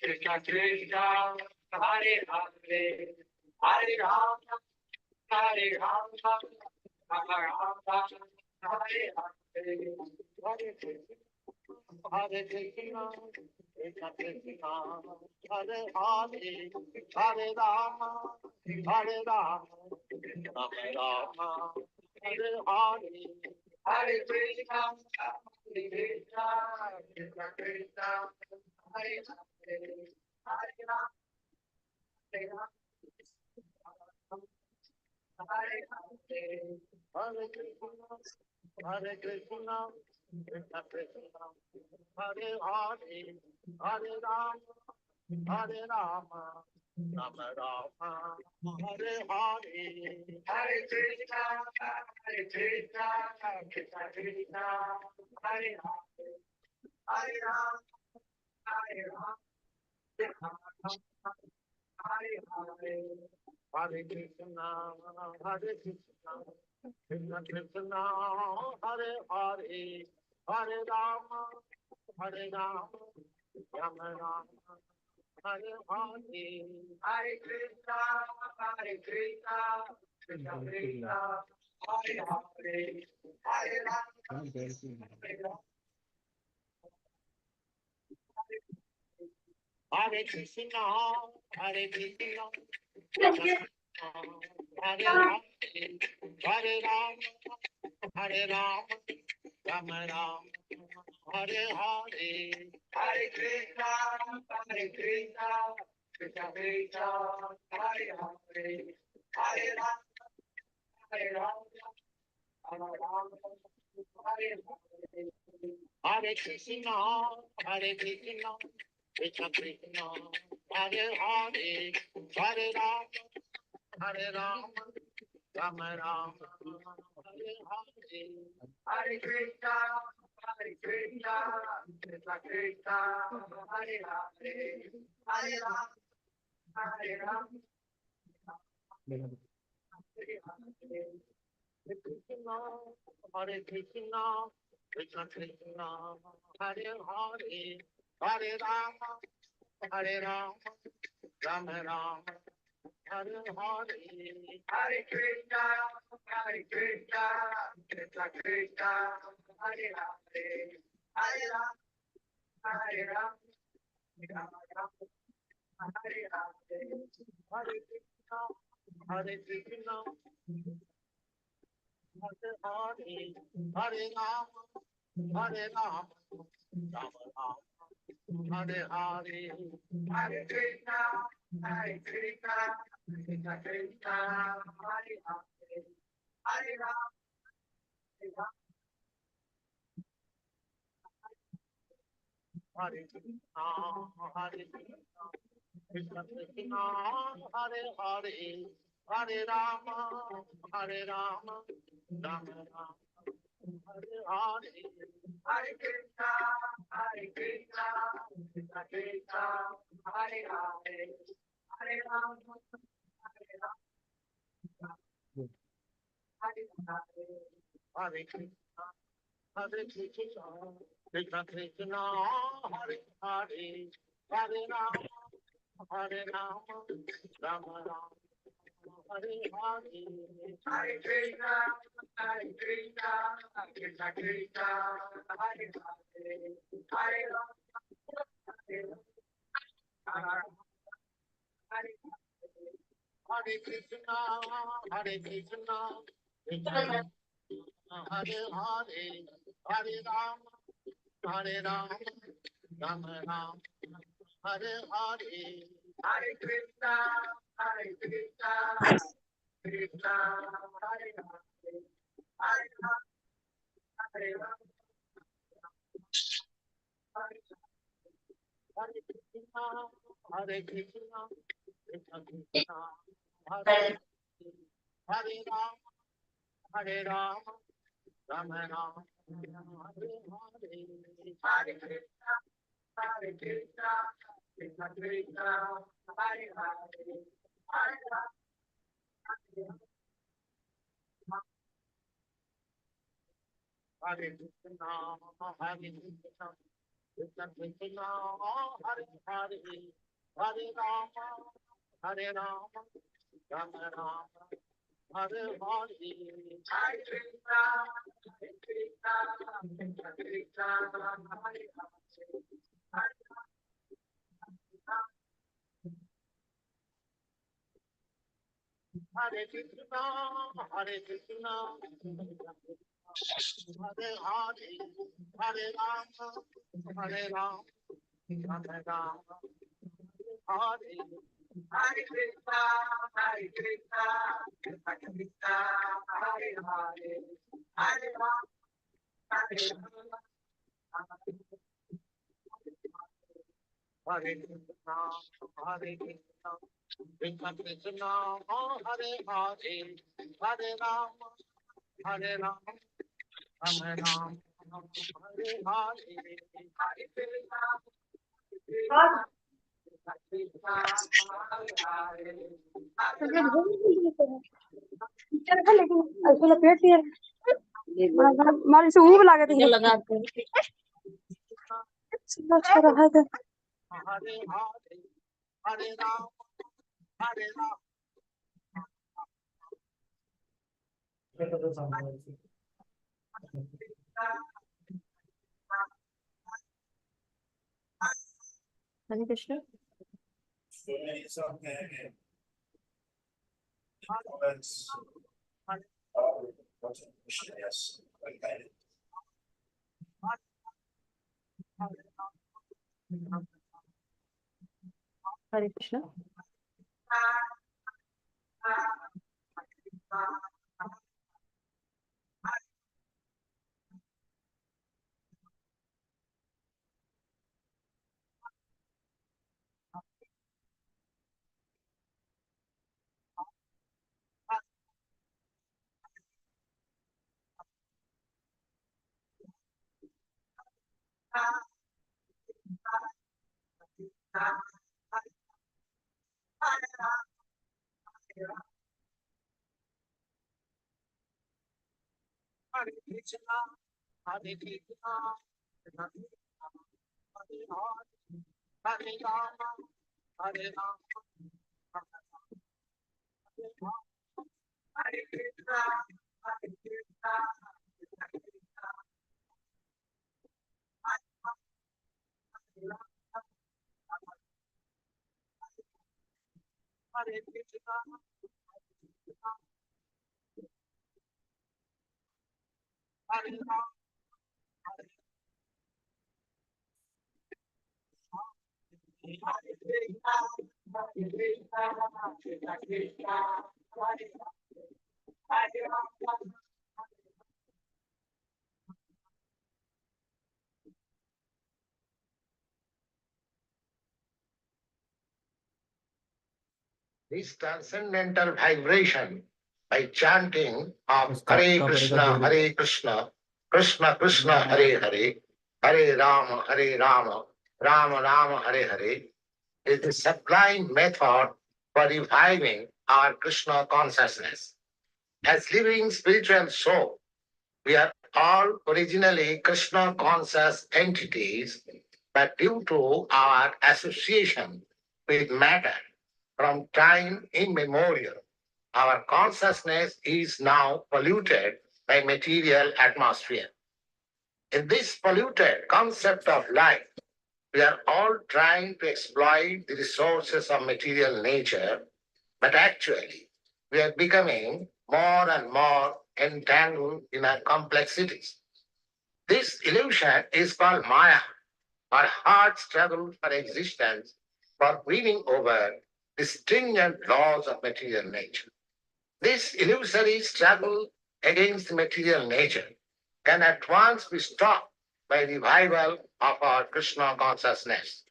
Krishna Krishna, Hare Hare, Hare Rama, Hare Rama, Rama Rama, Hare Hare, Hare Krishna, Hare Krishna, Krishna Krishna, Hare Hare, Hare Rama, Hare Rama, Rama Rama, Hare Hare, Hare Krishna, Hare Krishna, Krishna Krishna, Hare Hare, Hare Rama, Hare Rama, Hare Hare, Hare Krishna, Hare Krishna, Krishna Krishna, Hare Hare, Hare Rama, Hare Rama, Rama Rama, Hare Hare, Hare Krishna, Hare Krishna, Krishna Krishna, Hare Hare, Hare Rama, Hare Rama, Hare Hare, Hare Krishna, Hare Krishna, Krishna Krishna, Hare Hare, Hare Rama, Hare Rama, Rama Rama, Hare Hare, Hare Krishna, Hare Krishna, Krishna Krishna, Hare Hare, Hare Rama, Hare Rama, Hare Krishna, Hare Krishna, Krishna Hare Rama, Hare Rama, Hare Rama, Rama Rama, Hare Hare, Hare Krishna, Hare Krishna, Krishna Krishna, Hare Hare, Hare Rama, Hare Rama, Rama Rama, Hare Hare, Hare Krishna, Hare Krishna, Krishna Krishna, Hare Hare, Hare Rama, Hare Rama, Rama Rama, Hare Hare, Hare Krishna, Hare Krishna, Krishna Krishna, Hare Hare, Hare Rama, Hare Rama, Hare Hare, Hare Krishna, Hare Krishna, Krishna Krishna, Hare Hare, Hare Rama, Hare Rama, Rama Rama, Hare Hare, Hare Krishna, Hare Krishna, Krishna Krishna, Hare Hare, Hare Rama, Hare Rama, Rama Rama, Hare Hare, Hare Krishna, Hare Krishna, Hare Hare, Hare Rama, Hare Rama, Rama Rama, Hare Hare, Hare Krishna, Hare Krishna, Krishna Krishna, Hare Hare, Hare Rama, Hare Rama, Hare Krishna, Hare Krishna, Krishna Krishna, Hare Hare, Hare Rama, Hare Rama, Rama Rama, Hare Hare, Hare Krishna, Hare Krishna, Krishna Krishna, Hare Hare, Hare Rama, Hare Rama, Hare Hare, Hare Krishna, Hare Krishna, Krishna Krishna, Hare Hare, Hare Rama, Hare Rama, Rama Rama, Hare Hare, Hare Krishna, Hare Krishna, Krishna Krishna, Hare Hare, Hare Rama, Hare Rama, Hare Hare Krishna, Hare Krishna, Krishna Krishna, Hare Hare, Hare Rama, Hare Rama, Rama Rama, Hare Hare, Hare Krishna, Hare Krishna, Krishna, Hare Hare, Hare Rama, Hare Rama, Hare Krishna, Hare Krishna, Krishna Krishna, Hare Hare Rama, Hare Rama, Rama Rama, Hare Hare, Hare Krishna, Hare Krishna, Krishna Krishna, Hare Hare, Hare Rama, Hare Krishna, Hare Krishna, Krishna Krishna, Hare Hare, Hare Rama, Hare Rama, Rama Rama, Hare Hare, Hare Krishna, Hare Krishna, Krishna Krishna, Hare Hare, Hare Krishna, Hare Krishna, Hare Hare, Hare Rama, Hare Rama, Rama Rama, Hare Hare Krishna, Hare Krishna, Krishna Krishna, Hare Hare, Hare Rama, Hare Rama, Hare Krishna, Hare Krishna, Krishna Krishna, Hare Hare, Hare Rama, Hare Rama, Rama Rama, Hare Hare, Hare Krishna, Krishna Krishna, Hare Hare, Hare Rama. लेकिन ऐसे लपेट दिया हमारे से ऊब लागे थे लगाते अच्छा रहा था Hare Hare, Hare Rama, Hare Rama. Hare Krishna So many something comments. Yes, okay. Hare Krishna Hare Krishna, Hare Krishna, Krishna Krishna, Hare Hare, Hare Rama, Hare Rama, Hare Krishna, Hare Krishna, Krishna Krishna, Hare Krishna, Hare Rama, this transcendental vibration by chanting of Hare Krishna, Hare Krishna, Krishna Krishna, Hare Hare, Hare Rama, Hare Rama, Rama Rama, Hare Hare, is the sublime method for reviving our Krishna consciousness. As living spiritual soul, we are all originally Krishna conscious entities, but due to our association with matter from time immemorial, our consciousness is now polluted by material atmosphere. In this polluted concept of life, we are all trying to exploit the resources of material nature, but actually we are becoming more and more entangled in our complexities. This illusion is called Maya, our hard struggle for existence, for winning over the stringent laws of material nature. This illusory struggle against material nature can at once be stopped by revival of our Krishna consciousness.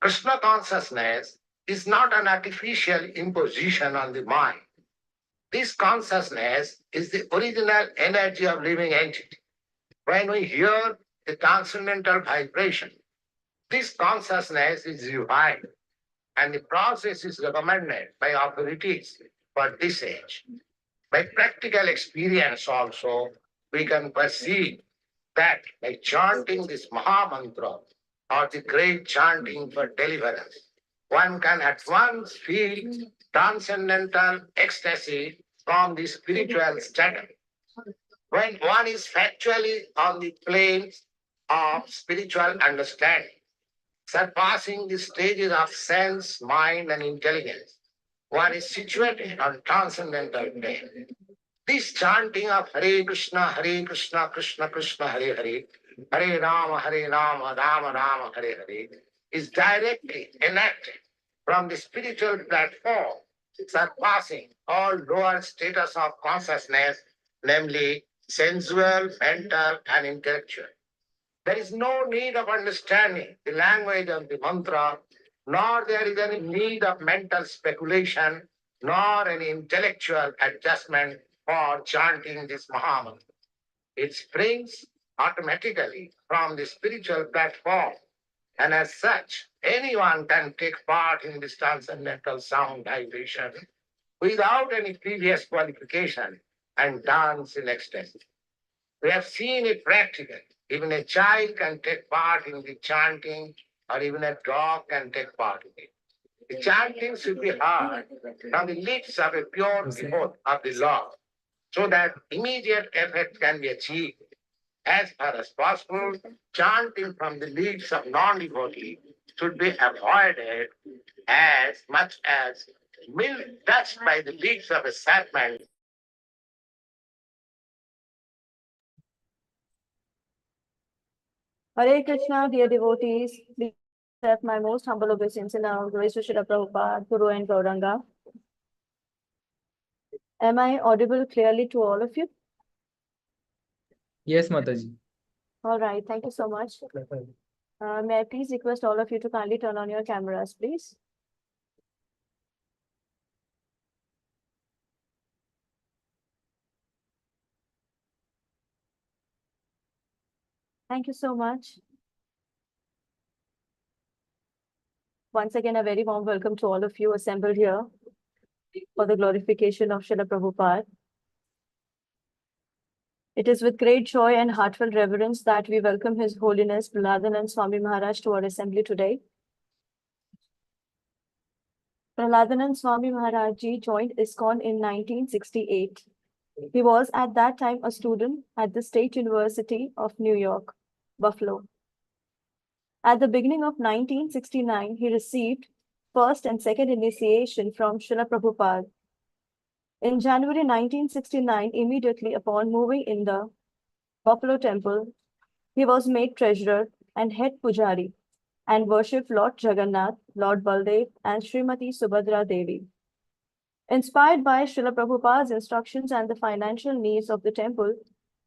Krishna consciousness is not an artificial imposition on the mind. This consciousness is the original energy of living entity. When we hear the transcendental vibration, this consciousness is revived and the process is recommended by authorities for this age. By practical experience also, we can perceive that by chanting this Maha Mantra or the great chanting for deliverance, one can at once feel transcendental ecstasy from the spiritual status. When one is factually on the plane of spiritual understanding, surpassing the stages of sense, mind, and intelligence, one is situated on transcendental plane. This chanting of Hare Krishna, Krishna Krishna, Hare Hare, Hare Rama, Rama Rama, Hare Hare, is directly enacted from the spiritual platform, surpassing all lower status of consciousness, namely sensual, mental, and intellectual. There is no need of understanding the language of the mantra, nor there is any need of mental speculation, nor any intellectual adjustment for chanting this Mahamantra. It springs automatically from the spiritual platform, and as such, anyone can take part in this transcendental sound vibration without any previous qualification and dance in ecstasy. We have seen it practically. Even a child can take part in the chanting, or even a dog can take part in it. The chanting should be heard from the lips of a pure devotee of the Lord, so that immediate effect can be achieved. As far as possible, chanting from the lips of non-devotee should be avoided as much as milk touched by the lips of a serpent. Hare Krishna, dear devotees, please accept my most humble obeisance in our grace to Srila Prabhupada, Guru and Gauranga. Am I audible clearly to all of you? Yes, Mataji. All right, thank you so much. May I please request all of you to kindly turn on your cameras, please? Thank you so much. Once again, a very warm welcome to all of you assembled here for the glorification of Srila Prabhupada. It is with great joy and heartfelt reverence that we welcome His Holiness Praladanand Swami Maharaj to our assembly today. Praladanand Swami Maharaj ji joined ISKCON in 1968. He was at that time a student at the State University of New York, Buffalo. At the beginning of 1969, he received first and second initiation from Srila Prabhupada. In January 1969, immediately upon moving in the Buffalo temple, he was made treasurer and head pujari and worshipped Lord Jagannath, Lord Baldev, and Srimati Subhadra Devi. Inspired by Srila Prabhupada's instructions and the financial needs of the temple,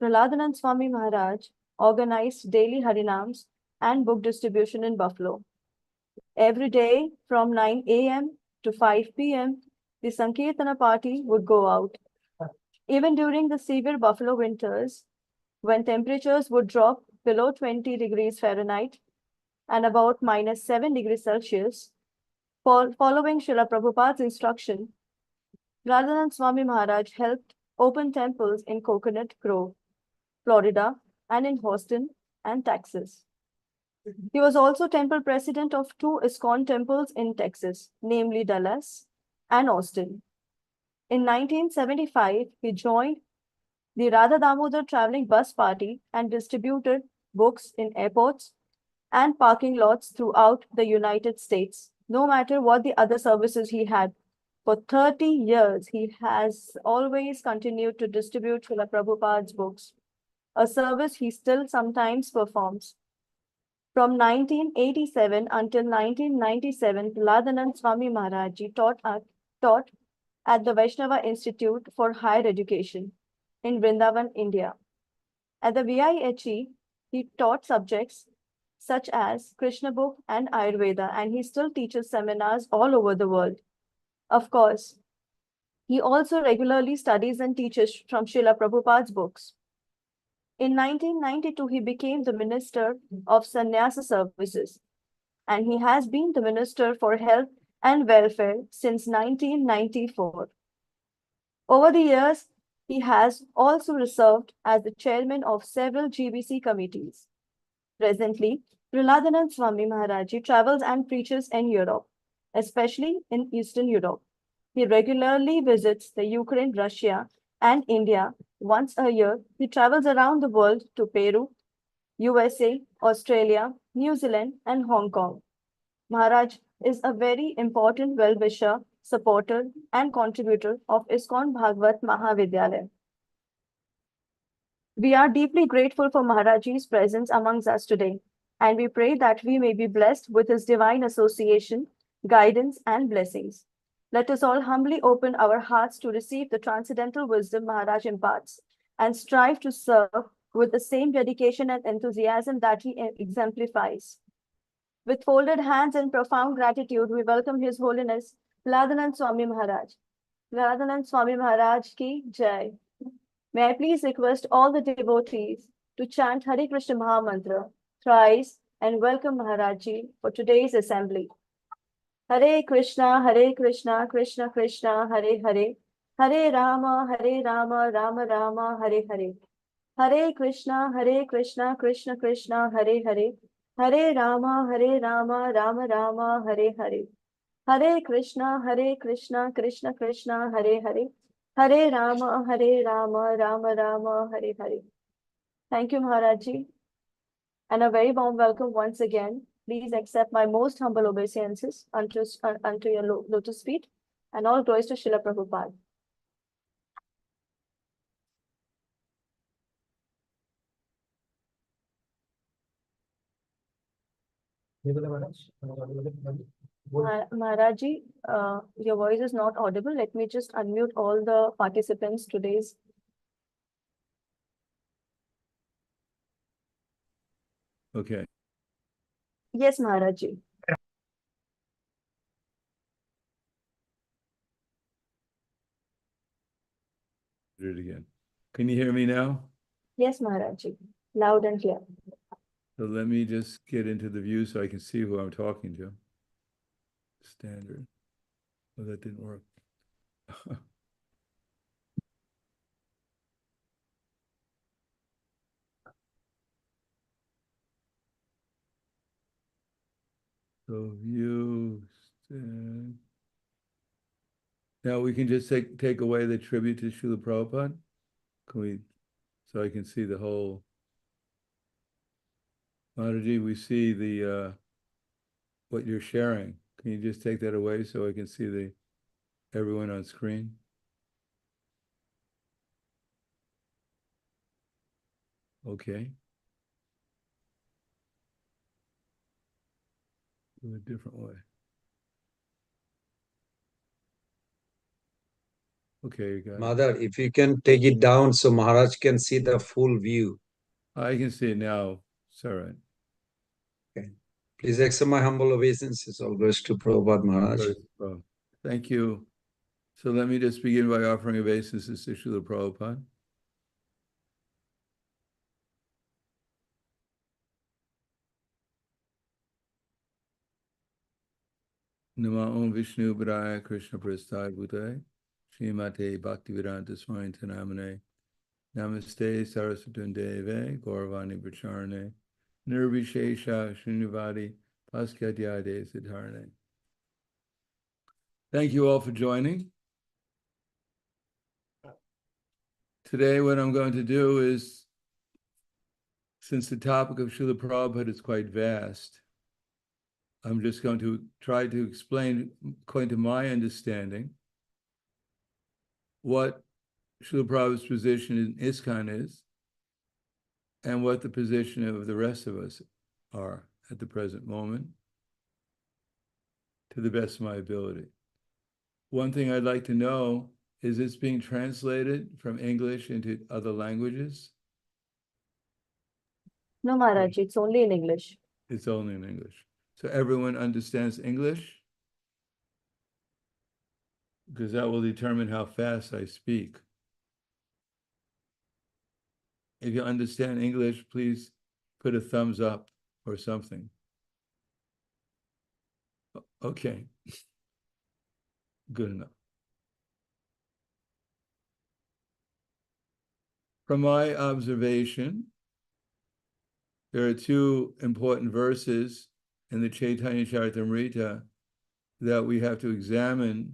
Praladanand Swami Maharaj organized daily Harinams and book distribution in Buffalo. Every day from 9 a.m. to 5 p.m., the Sankirtana party would go out. Even during the severe Buffalo winters, when temperatures would drop below 20 degrees Fahrenheit and about -7 degrees Celsius, following Srila Prabhupada's instruction, Radhanand Swami Maharaj helped open temples in Coconut Grove, Florida, and in Houston and Texas. He was also temple president of 2 ISKCON temples in Texas, namely Dallas and Austin. In 1975, he joined the Radha Damodar traveling bus party and distributed books in airports and parking lots throughout the United States, no matter what the other services he had. For 30 years, he has always continued to distribute Srila Prabhupada's books, a service he still sometimes performs. From 1987 until 1997, Praladanand Swami Maharaj ji taught at the Vaishnava Institute for Higher Education in Vrindavan, India. At the VIHE, he taught subjects such as Krishna book and Ayurveda, and he still teaches seminars all over the world. Of course, he also regularly studies and teaches from Srila Prabhupada's books. In 1992, he became the Minister of Sannyasa Services, and he has been the Minister for Health and Welfare since 1994. Over the years, He has also served as the chairman of several GBC committees. Presently, Prahladanand Swami Maharaji travels and preaches in Europe, especially in Eastern Europe. He regularly visits the Ukraine, Russia, and India. Once a year, he travels around the world to Peru, USA, Australia, New Zealand, and Hong Kong. Maharaj is a very important well-wisher, supporter, and contributor of ISKCON Bhagavad Mahavidyalaya. We are deeply grateful for Maharajji's presence amongst us today, and we pray that we may be blessed with his divine association, guidance, and blessings. Let us all humbly open our hearts to receive the transcendental wisdom Maharaj imparts and strive to serve with the same dedication and enthusiasm that he exemplifies. With folded hands and profound gratitude, we welcome His Holiness Prahladanand Swami Maharaj. Prahladanand Swami Maharaj ki Jai. May I please request all the devotees to chant Hare Krishna Maha Mantra thrice and welcome Maharajji for today's assembly. Hare Krishna, Krishna Krishna, Hare Hare, Hare Rama, Rama Rama, Hare Hare. Hare Krishna, Krishna Krishna, Hare Hare, Hare Rama, Rama Rama, Hare Hare. Hare Krishna, Krishna Krishna, Hare Hare, Hare Rama, Rama Rama, Hare Hare. Thank you, Maharajji, and a very warm welcome once again. Please accept my most humble obeisances unto your lotus feet, and all glories to Srila Prabhupada. Maharajji, your voice is not audible. Let me just unmute all the participants today's. Okay. Yes, Maharajji. Do it again. Can you hear me now? Yes, Maharajji. Loud and clear. So let me just get into the view so I can see who I'm talking to. Standard. Oh, that didn't work. So view. Now we can just take away the tribute to Srila Prabhupada. Can we? So I can see the whole. Maharaji, we see the what you're sharing. Can you just take that away so I can see everyone on screen? Okay. Do a different way. Okay, you got it. Mother, if you can take it down so Maharaj can see the full view. I can see it now. It's all right. Okay. Please accept my humble obeisances. All goes to Prabhupada Maharaj. Oh, thank you. So let me just begin by offering obeisances to Srila Prabhupada. Nama Om Vishnu Padaya Krishna Prasthaya Bhutaya Srimate Bhaktivedanta Swami Namane Namaste Saraswati Deve Gauravani Pracharane Nirvishesha Srinivadi Paskadyade Siddharane. Thank you all for joining. Today what I'm going to do is, since the topic of Srila Prabhupada is quite vast, I'm just going to try to explain, according to my understanding, what Srila Prabhupada's position in ISKCON is, and what the position of the rest of us are at the present moment, to the best of my ability. One thing I'd like to know, is this being translated from English into other languages? No, Maharajji, it's only in English. It's only in English. So everyone understands English? Because that will determine how fast I speak. If you understand English, please put a thumbs up or something. Okay. Good enough. From my observation, there are two important verses in the Chaitanya Charitamrita that we have to examine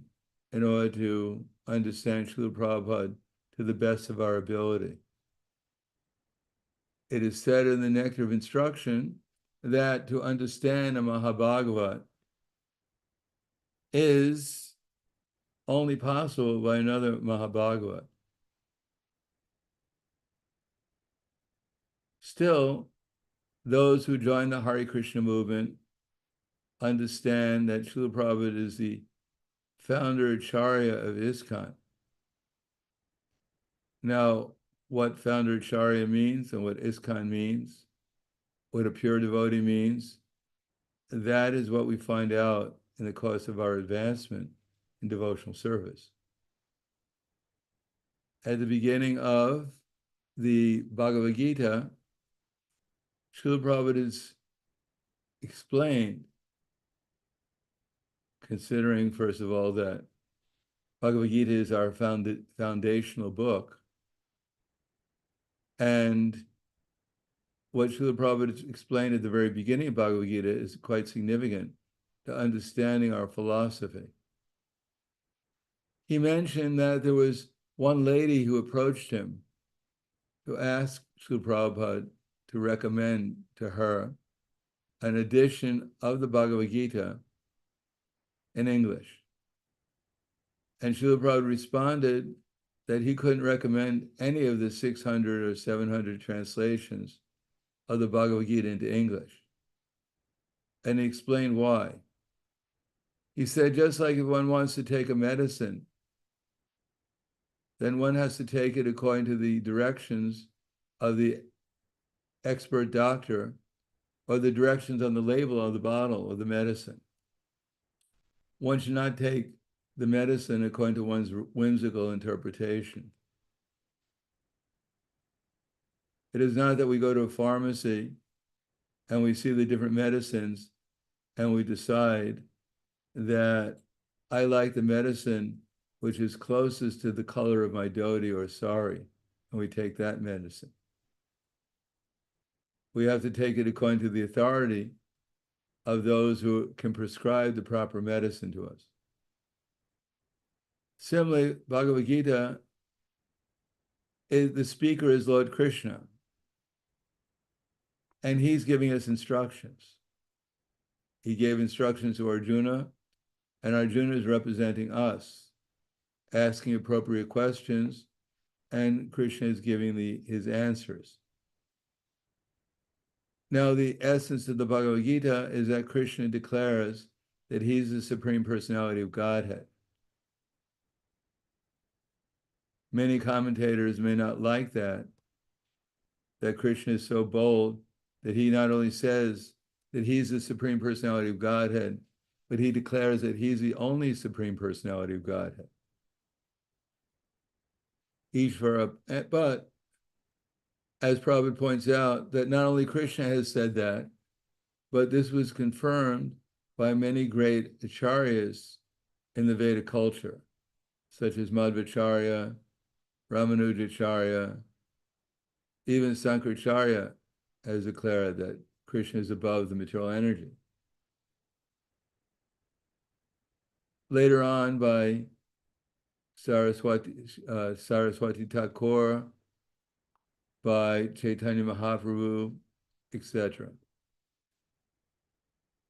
in order to understand Srila Prabhupada to the best of our ability. It is said in the Nectar of Instruction that to understand a Mahabhagavat is only possible by another Mahabhagavat. Still, those who join the Hare Krishna movement understand that Srila Prabhupada is the founder Acharya of ISKCON. Now, what founder Acharya means and what ISKCON means, what a pure devotee means, that is what we find out in the course of our advancement in devotional service. At the beginning of the Bhagavad Gita, Srila Prabhupada is explained, considering, first of all, that Bhagavad Gita is our foundational book. And what Srila Prabhupada explained at the very beginning of Bhagavad Gita is quite significant to understanding our philosophy. He mentioned that there was one lady who approached him to ask Srila Prabhupada to recommend to her an edition of the Bhagavad Gita in English. And Srila Prabhupada responded that he couldn't recommend any of the 600 or 700 translations of the Bhagavad Gita into English. And he explained why. He said, just like if one wants to take a medicine, then one has to take it according to the directions of the expert doctor or the directions on the label of the bottle of the medicine. One should not take the medicine according to one's whimsical interpretation. It is not that we go to a pharmacy and we see the different medicines and we decide that I like the medicine which is closest to the color of my dhoti or sari, and we take that medicine. We have to take it according to the authority of those who can prescribe the proper medicine to us. Similarly, Bhagavad Gita, the speaker is Lord Krishna, and he's giving us instructions. He gave instructions to Arjuna, and Arjuna is representing us, asking appropriate questions, and Krishna is giving his answers. Now, the essence of the Bhagavad Gita is that Krishna declares that he's the Supreme Personality of Godhead. Many commentators may not like that Krishna is so bold that he not only says that he's the Supreme Personality of Godhead, but he declares that he's the only Supreme Personality of Godhead. But as Prabhupada points out, that not only Krishna has said that, but this was confirmed by many great acharyas in the Vedic culture, such as Madhvacharya, Ramanujacharya, even Sankaracharya has declared that Krishna is above the material energy. Later on, by Saraswati Thakur, by Chaitanya Mahaprabhu, etc.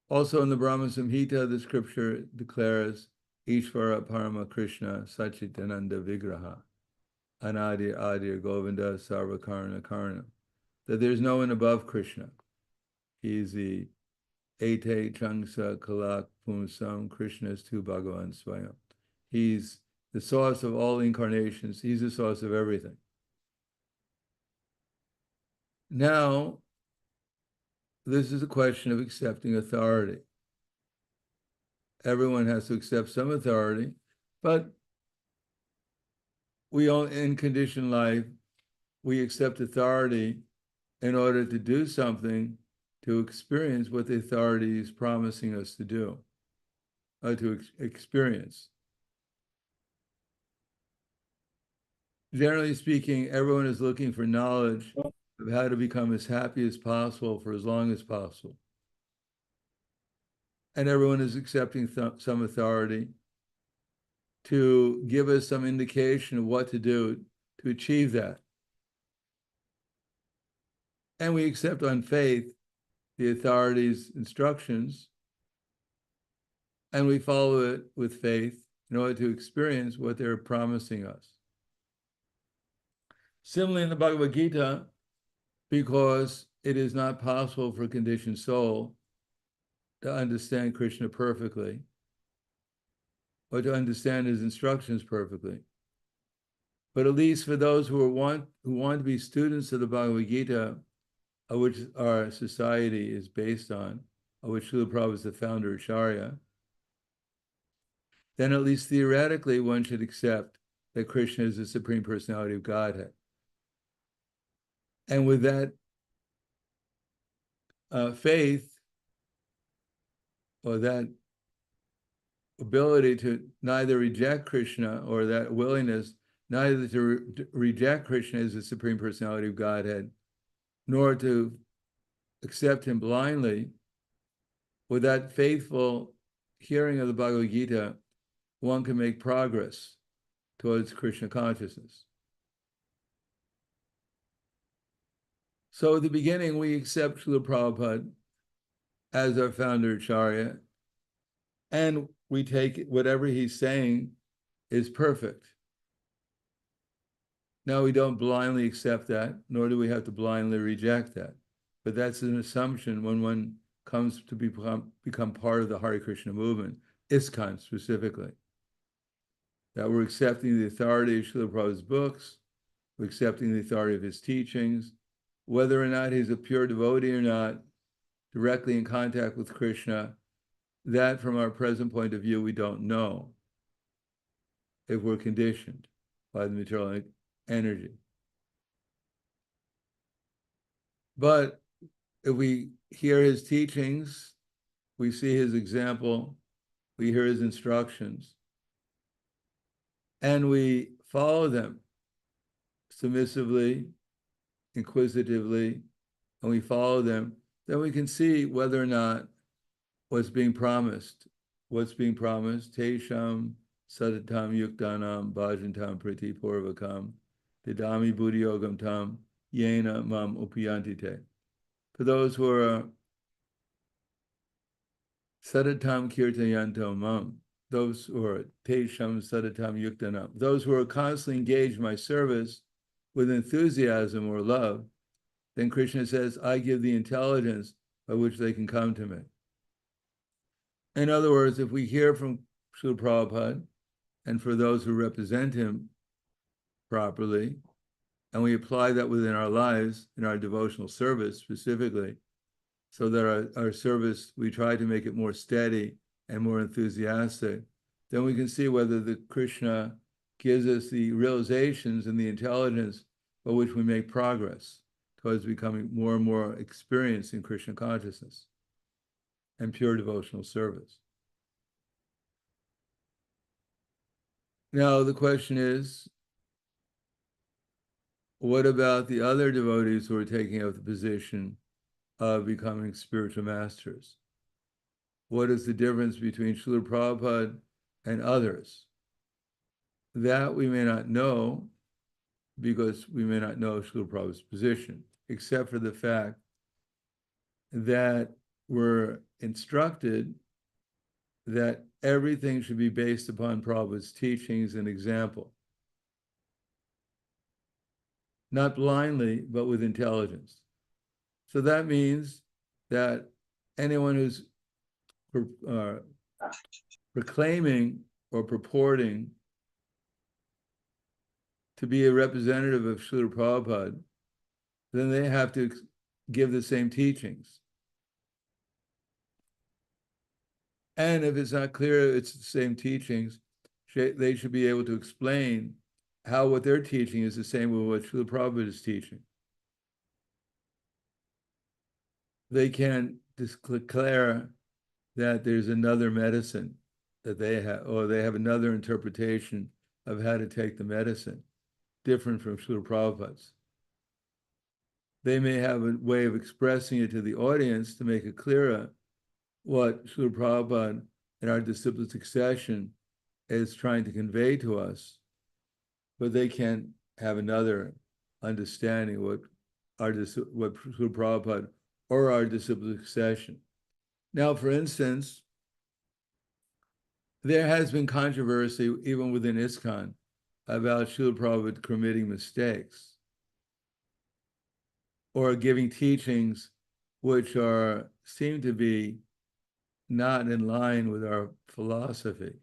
Also in the Brahma Samhita, the scripture declares Ishvara Parama Krishna Sachitananda Vigraha Anadi Adir Govinda Sarva Karna Karna, that there's no one above Krishna. He's the Ete Changsa Kalak Pumsam Krishna's tu Bhagavan Swayam. He's the source of all incarnations. He's the source of everything. Now, this is a question of accepting authority. Everyone has to accept some authority, but we all, in conditioned life, we accept authority in order to do something, to experience what the authority is promising us to do, or to experience. generally speaking, everyone is looking for knowledge of how to become as happy as possible for as long as possible. And everyone is accepting some authority to give us some indication of what to do to achieve that. And we accept on faith the authority's instructions, and we follow it with faith in order to experience what they're promising us. Similarly, in the Bhagavad Gita, because it is not possible for a conditioned soul to understand Krishna perfectly, or to understand his instructions perfectly. But at least for those who want to be students of the Bhagavad Gita, of which our society is based on, of which Srila Prabhupada is the founder Acharya, then at least theoretically one should accept that Krishna is the Supreme Personality of Godhead. And with that faith, or that ability to neither reject Krishna, or that willingness neither to reject Krishna as the Supreme Personality of Godhead, nor to accept him blindly, with that faithful hearing of the Bhagavad Gita, one can make progress towards Krishna consciousness. So at the beginning, we accept Srila Prabhupada as our founder Acharya, and we take whatever he's saying is perfect. Now, we don't blindly accept that, nor do we have to blindly reject that. But that's an assumption when one comes to become part of the Hare Krishna movement, ISKCON specifically. That we're accepting the authority of Srila Prabhupada's books, we're accepting the authority of his teachings, whether or not he's a pure devotee or not, directly in contact with Krishna, that from our present point of view, we don't know if we're conditioned by the material energy. But if we hear his teachings, we see his example, we hear his instructions, and we follow them submissively, inquisitively, and we follow them, then we can see whether or not what's being promised, Tesham Sadatam Yuktanam Bhajantam Priti Purvakam Didami Buddhiyogam Tam Yena Mam Upayantite. For those who are Sadatam Kirtayanto Mam, those who are Tesham Sadatam Yuktanam, those who are constantly engaged in my service with enthusiasm or love, then Krishna says, I give the intelligence by which they can come to me. In other words, if we hear from Srila Prabhupada, and for those who represent him properly, and we apply that within our lives, in our devotional service specifically, so that our service, we try to make it more steady and more enthusiastic, then we can see whether the Krishna gives us the realizations and the intelligence by which we make progress towards becoming more and more experienced in Krishna consciousness and pure devotional service. Now, the question is, what about the other devotees who are taking up the position of becoming spiritual masters? What is the difference between Srila Prabhupada and others? That we may not know, because we may not know Srila Prabhupada's position, except for the fact that we're instructed that everything should be based upon Prabhupada's teachings and example. Not blindly, but with intelligence. So that means that anyone who's proclaiming or purporting to be a representative of Srila Prabhupada, then they have to give the same teachings. And if it's not clear it's the same teachings, they should be able to explain how what they're teaching is the same with what Srila Prabhupada is teaching. They can't declare that there's another medicine that they have, or they have another interpretation of how to take the medicine. different from Srila Prabhupada's. They may have a way of expressing it to the audience to make it clearer what Srila Prabhupada in our disciplic succession is trying to convey to us, but they can't have another understanding what Srila Prabhupada or our disciplic succession. Now, for instance, there has been controversy even within ISKCON about Srila Prabhupada committing mistakes or giving teachings which seem to be not in line with our philosophy.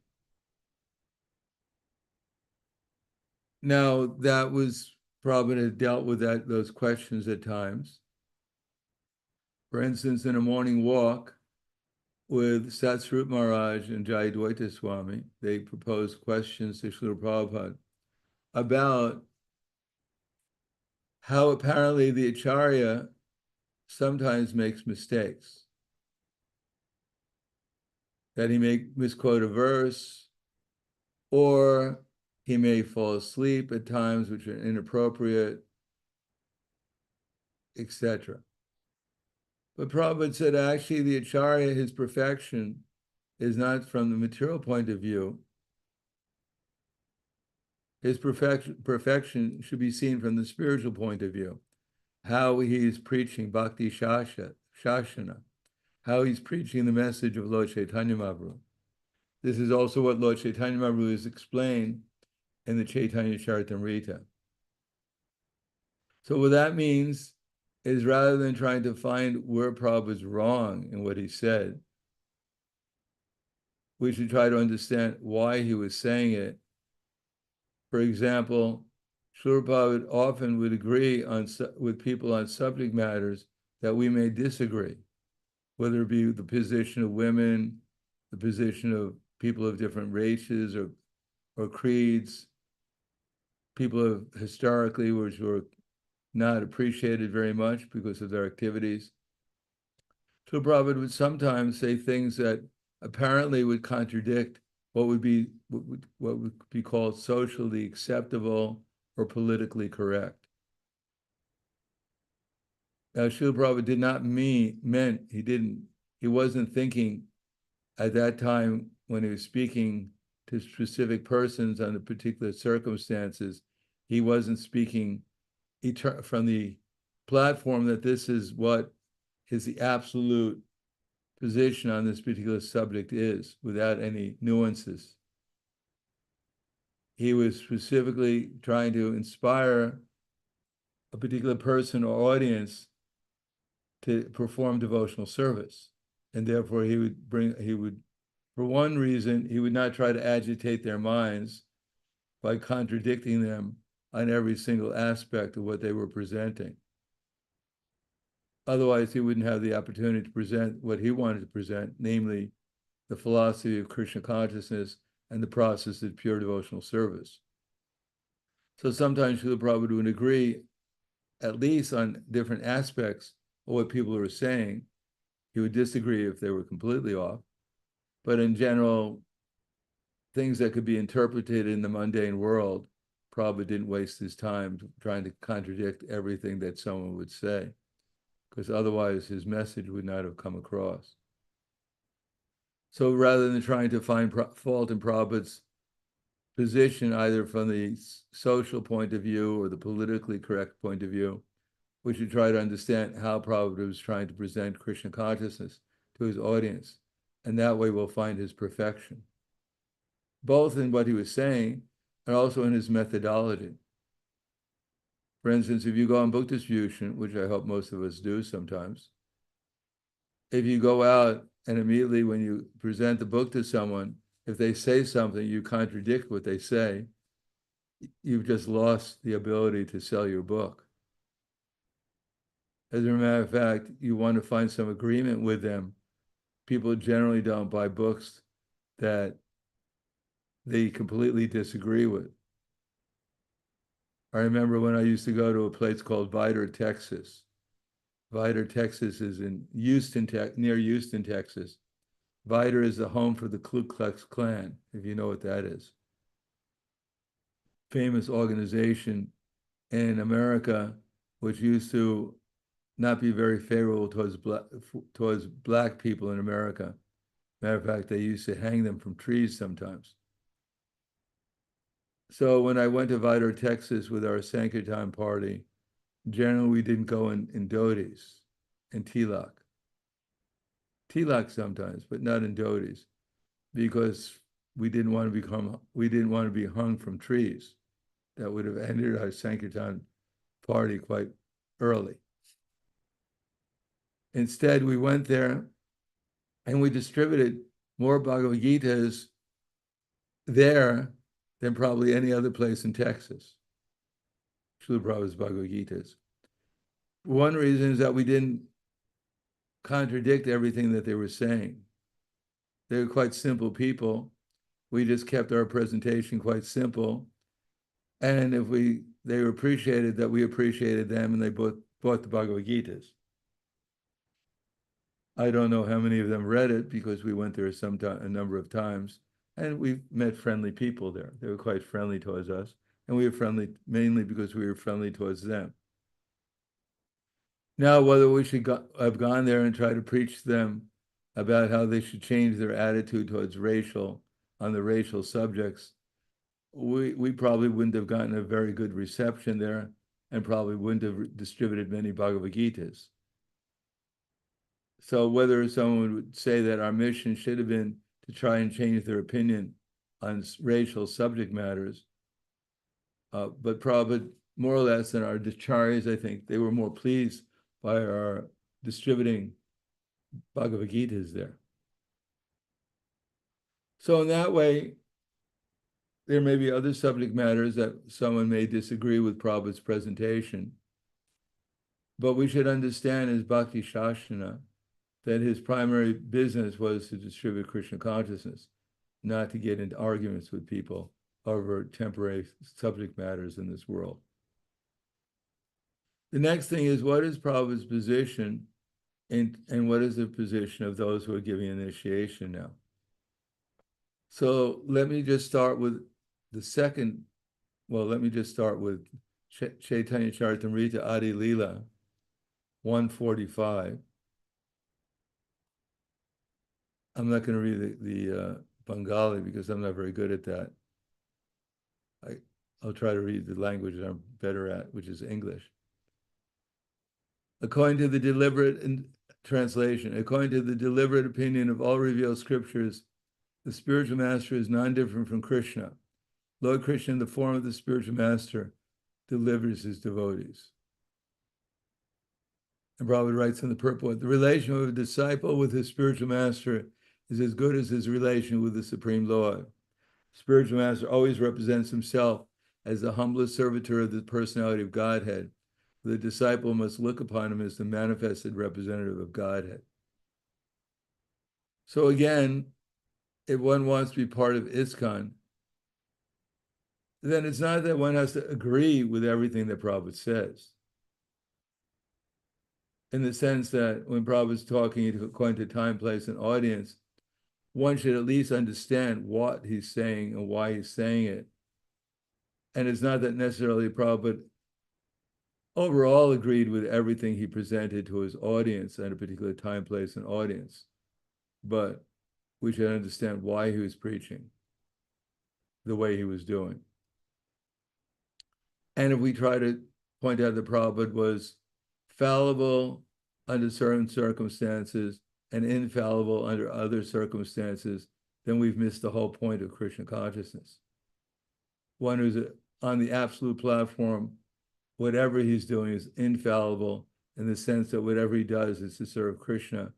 Now, that was Prabhupada dealt with those questions at times. For instance, in a morning walk with Satsvarup Maharaj and Jayadvaita Swami, they proposed questions to Srila Prabhupada about how apparently the Acharya sometimes makes mistakes, that he may misquote a verse, or he may fall asleep at times which are inappropriate, etc. But Prabhupada said actually the Acharya, his perfection, is not from the material point of view. His perfection should be seen from the spiritual point of view. How he is preaching Bhakti Shashana, how he's preaching the message of Lord Chaitanya Mahaprabhu. This is also what Lord Chaitanya Mahaprabhu has explained in the Chaitanya Charitamrita. So what that means is rather than trying to find where Prabhupada is wrong in what he said, we should try to understand why he was saying it. For example, Srila Prabhupada often would agree with people on subject matters that we may disagree, whether it be the position of women, the position of people of different races or creeds, people of historically which were not appreciated very much because of their activities. So Prabhupada would sometimes say things that apparently would contradict what would be called socially acceptable or politically correct. Now, Srila Prabhupada did not he wasn't thinking at that time when he was speaking to specific persons under particular circumstances, he wasn't speaking from the platform that this is what is the absolute position on this particular subject is, without any nuances. He was specifically trying to inspire a particular person or audience to perform devotional service. And therefore for one reason, he would not try to agitate their minds by contradicting them on every single aspect of what they were presenting. Otherwise, he wouldn't have the opportunity to present what he wanted to present, namely the philosophy of Krishna consciousness and the process of pure devotional service. So sometimes Srila Prabhupada would agree, at least on different aspects of what people were saying. He would disagree if they were completely off. But in general, things that could be interpreted in the mundane world, Prabhupada didn't waste his time trying to contradict everything that someone would say, because otherwise his message would not have come across. So rather than trying to find fault in Prabhupada's position, either from the social point of view or the politically correct point of view, we should try to understand how Prabhupada was trying to present Krishna consciousness to his audience. And that way we'll find his perfection, both in what he was saying and also in his methodology. For instance, if you go on book distribution, which I hope most of us do sometimes, if you go out and immediately when you present the book to someone, if they say something, you contradict what they say, you've just lost the ability to sell your book. As a matter of fact, you want to find some agreement with them. People generally don't buy books that they completely disagree with. I remember when I used to go to a place called Vidor, Texas. Vidor, Texas is in near Houston, Texas. Vidor is the home for the Ku Klux Klan, if you know what that is. famous organization in America, which used to not be very favorable towards black people in America. Matter of fact, they used to hang them from trees sometimes. So when I went to Vidor, Texas with our Sankirtan party, generally we didn't go in dhotis and tilak. Tilak sometimes, but not in dhotis, because we didn't want to be hung from trees. That would have ended our Sankirtan party quite early. Instead, we went there and we distributed more Bhagavad Gitas there than probably any other place in Texas. Srila Prabhupada's Bhagavad Gitas. One reason is that we didn't contradict everything that they were saying. They were quite simple people. We just kept our presentation quite simple. And if they were appreciated that we appreciated them, and they both bought the Bhagavad Gitas. I don't know how many of them read it because we went there a number of times, and we met friendly people there. They were quite friendly towards us, and we were friendly mainly because we were friendly towards them. Now, whether we should have gone there and try to preach to them about how they should change their attitude towards on the racial subjects, we probably wouldn't have gotten a very good reception there, and probably wouldn't have distributed many Bhagavad Gitas. So whether someone would say that our mission should have been to try and change their opinion on racial subject matters, but probably more or less than our Acharyas, I think they were more pleased by our distributing Bhagavad Gitas there. So in that way, there may be other subject matters that someone may disagree with Prabhupada's presentation, but we should understand as Bhakti Shastra that his primary business was to distribute Krishna consciousness, not to get into arguments with people over temporary subject matters in this world. The next thing is, what is Prabhupada's position and what is the position of those who are giving initiation now? So let me just start with let me just start with Chaitanya Charitamrita Adi Leela 145. I'm not going to read the Bengali because I'm not very good at that. I'll try to read the language that I'm better at, which is English. According to the deliberate translation, according to the deliberate opinion of all revealed scriptures, the spiritual master is non-different from Krishna. Lord Krishna, in the form of the spiritual master, delivers his devotees. And Prabhupada writes in the purport, the relation of a disciple with his spiritual master is as good as his relation with the Supreme Lord. Spiritual master always represents himself as the humblest servitor of the personality of Godhead. The disciple must look upon him as the manifested representative of Godhead. So again, if one wants to be part of ISKCON, then it's not that one has to agree with everything that Prabhupada says. In the sense that when Prabhupada is talking according to time, place, and audience, one should at least understand what he's saying and why he's saying it. And it's not that necessarily Prabhupada overall agreed with everything he presented to his audience at a particular time, place, and audience. But we should understand why he was preaching the way he was doing. And if we try to point out that Prabhupada was fallible under certain circumstances and infallible under other circumstances, then we've missed the whole point of Krishna consciousness. One who's on the absolute platform, whatever he's doing is infallible in the sense that whatever he does is to serve Krishna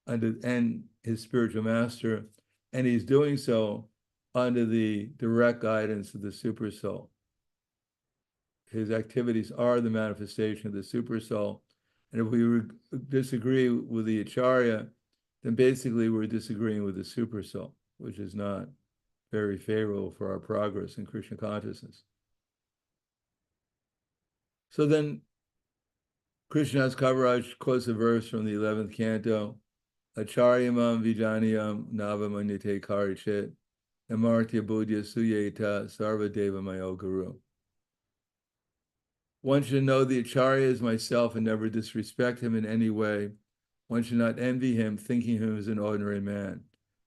and his spiritual master, and he's doing so under the direct guidance of the super soul. His activities are the manifestation of the super soul. And if we disagree with the Acharya, then basically we're disagreeing with the super soul, which is not very favorable for our progress in Krishna consciousness. So then Krishnadas Kaviraj quotes a verse from the 11th canto, Acharyamam Vijaniyam Navamanyate Karichit Amartya Buddhya Suyeta Sarva Deva Mayo Guru. One should know the Acharya as myself and never disrespect him in any way. One should not envy him, thinking him as an ordinary man,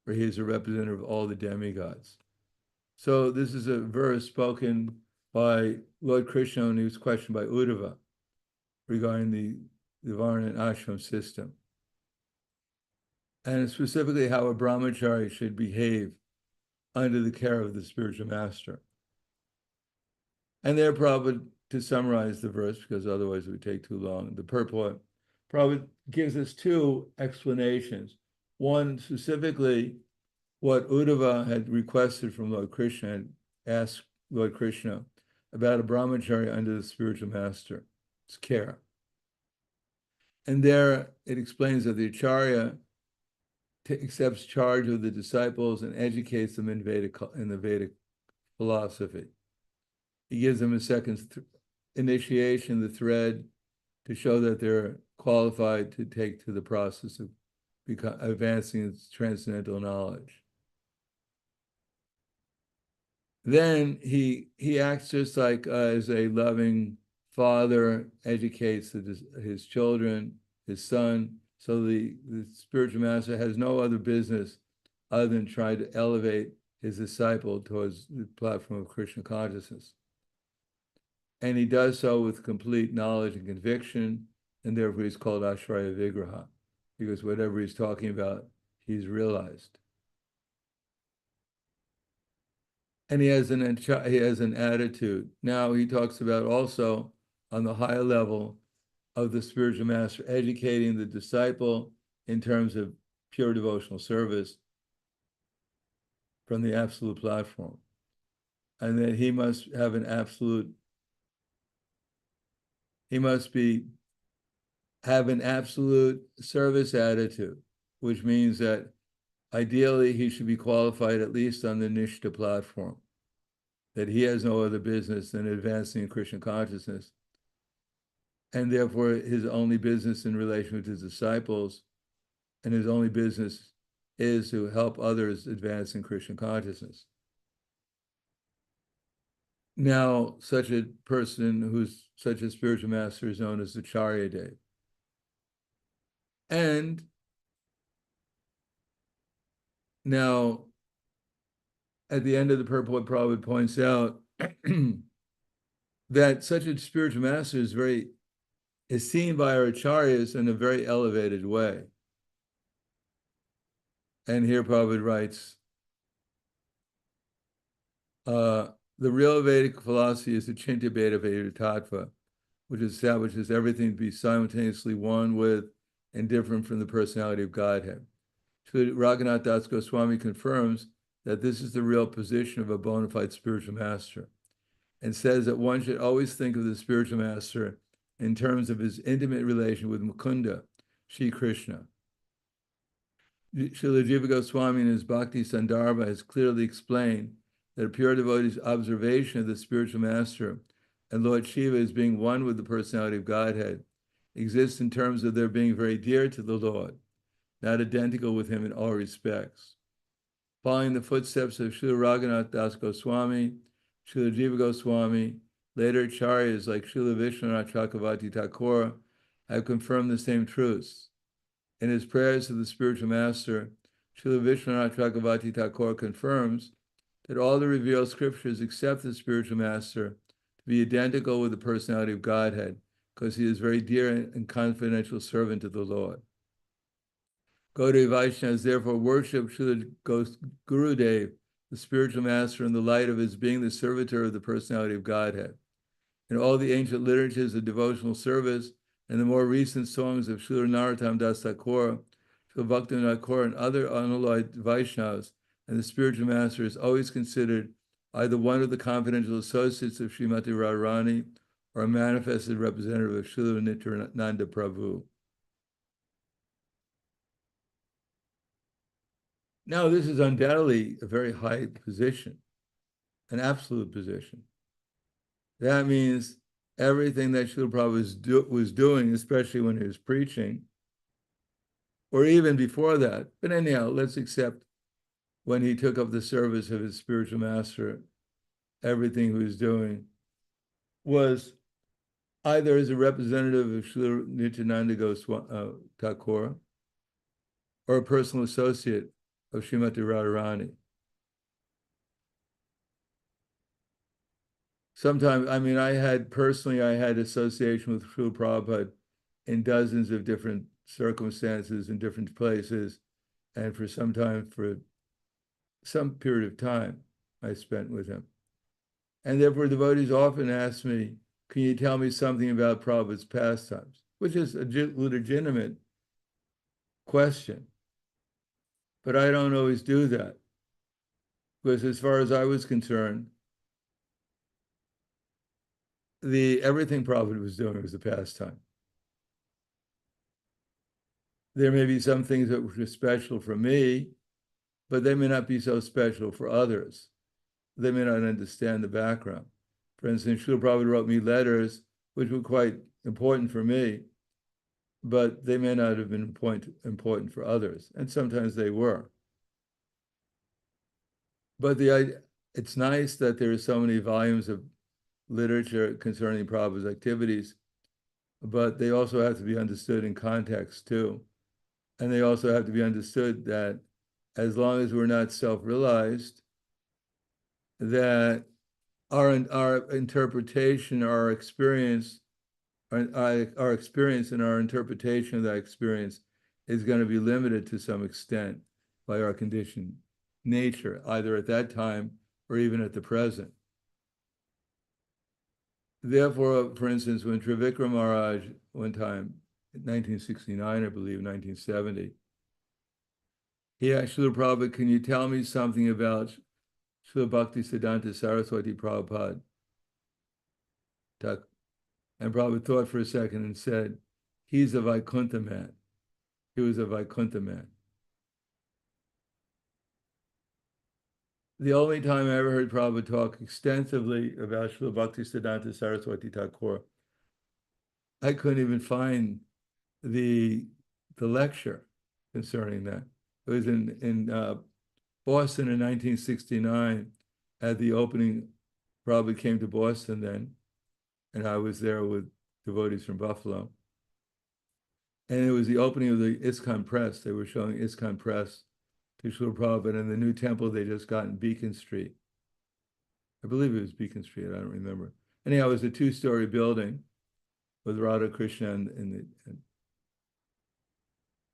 for he is a representative of all the demigods. So this is a verse spoken by Lord Krishna when he was questioned by Uddhava regarding the Varna and Ashram system. And specifically how a brahmachari should behave under the care of the spiritual master. And there, Prabhupada, to summarize the verse, because otherwise it would take too long, the purport, Prabhupada gives us two explanations. One, specifically, what Uddhava had requested from Lord Krishna, had asked Lord Krishna about a brahmachari under the spiritual master's care. And there it explains that the Acharya accepts charge of the disciples and educates them in the Vedic philosophy. He gives them a second initiation, the thread, to show that they're qualified to take to the process of advancing its transcendental knowledge. Then he acts just like as a loving father educates his children, his son. So the spiritual master has no other business other than try to elevate his disciple towards the platform of Krishna consciousness. And he does so with complete knowledge and conviction, and therefore he's called Ashraya Vigraha, because whatever he's talking about, he's realized. And he has an attitude. Now he talks about also on the higher level of the spiritual master educating the disciple in terms of pure devotional service from the absolute platform. And that he must have have an absolute service attitude, which means that ideally he should be qualified at least on the Nishta platform, that he has no other business than advancing in Krishna consciousness. And therefore his only business in relation with his disciples and his only business is to help others advance in Krishna consciousness. Now, such a person who's such a spiritual master is known as the Acharya Dev. And now, at the end of the purport, Prabhupada points out that such a spiritual master is seen by our acharyas in a very elevated way. And here Prabhupada writes, the real Vedic philosophy is the Chintya Bheda Veda Tattva, which establishes everything to be simultaneously one with and different from the personality of Godhead. Srila Raghunath Das Goswami confirms that this is the real position of a bona fide spiritual master, and says that one should always think of the spiritual master in terms of his intimate relation with Mukunda, Shri Krishna. Srila Jiva Goswami in his Bhakti Sandarbha has clearly explained that a pure devotee's observation of the spiritual master and Lord Shiva as being one with the personality of Godhead exists in terms of their being very dear to the Lord, not identical with him in all respects. Following the footsteps of Srila Raghunath Das Goswami, Srila Jiva Goswami, later acharyas like Srila Vishwanath Chakravarti Thakur have confirmed the same truths. In his prayers to the spiritual master, Srila Vishwanath Chakravarti Thakur confirms that all the revealed scriptures accept the spiritual master to be identical with the personality of Godhead, because he is very dear and confidential servant to the Lord. Gaudiya Vaishnavas therefore worship Srila Gurudev, the spiritual master, in the light of his being the servitor of the personality of Godhead. In all the ancient literatures of devotional service and the more recent songs of Srila Narottam Das Thakur, Srila Bhaktivinoda Thakur, and other unalloyed Vaishnavas, and the spiritual master is always considered either one of the confidential associates of Srimati Radharani or a manifested representative of Srila Nityananda Prabhu. Now, this is undoubtedly a very high position, an absolute position. That means everything that Srila Prabhupada was doing, especially when he was preaching, or even before that, but anyhow, let's accept when he took up the service of his spiritual master, everything he was doing was either as a representative of Srila Nityananda Goswami Thakur or a personal associate of Srimati Radharani. Sometimes, I mean, I had association with Srila Prabhupada in dozens of different circumstances in different places, and for some period of time I spent with him. And therefore devotees often ask me, can you tell me something about Prabhupada's pastimes? Which is a legitimate question. But I don't always do that. Because as far as I was concerned, everything Prabhupada was doing was a pastime. There may be some things that were special for me, but they may not be so special for others. They may not understand the background. For instance, Srila Prabhupada wrote me letters, which were quite important for me, but they may not have been important for others. And sometimes they were. But it's nice that there are so many volumes of literature concerning Prabhupada's activities, but they also have to be understood in context too. And they also have to be understood that as long as we're not self-realized, that our interpretation, our experience and our interpretation of that experience is going to be limited to some extent by our conditioned nature, either at that time or even at the present. Therefore, for instance, when Trivikram Maharaj one time, in 1969, I believe, 1970, he asked Srila Prabhupada, can you tell me something about Srila Bhakti Siddhanta Saraswati Prabhupada? And Prabhupada thought for a second and said, he's a Vaikuntha man. He was a Vaikuntha man. The only time I ever heard Prabhupada talk extensively about Srila Bhakti Siddhanta Saraswati Thakur, I couldn't even find the lecture concerning that. It was in Boston in 1969 at the opening. Prabhupada came to Boston then, and I was there with devotees from Buffalo. And it was the opening of the ISKCON Press. They were showing ISKCON Press to Srila Prabhupada in the new temple they just got in Beacon Street. I believe it was Beacon Street, I don't remember. Anyhow, it was a 2-story building with Radha Krishna in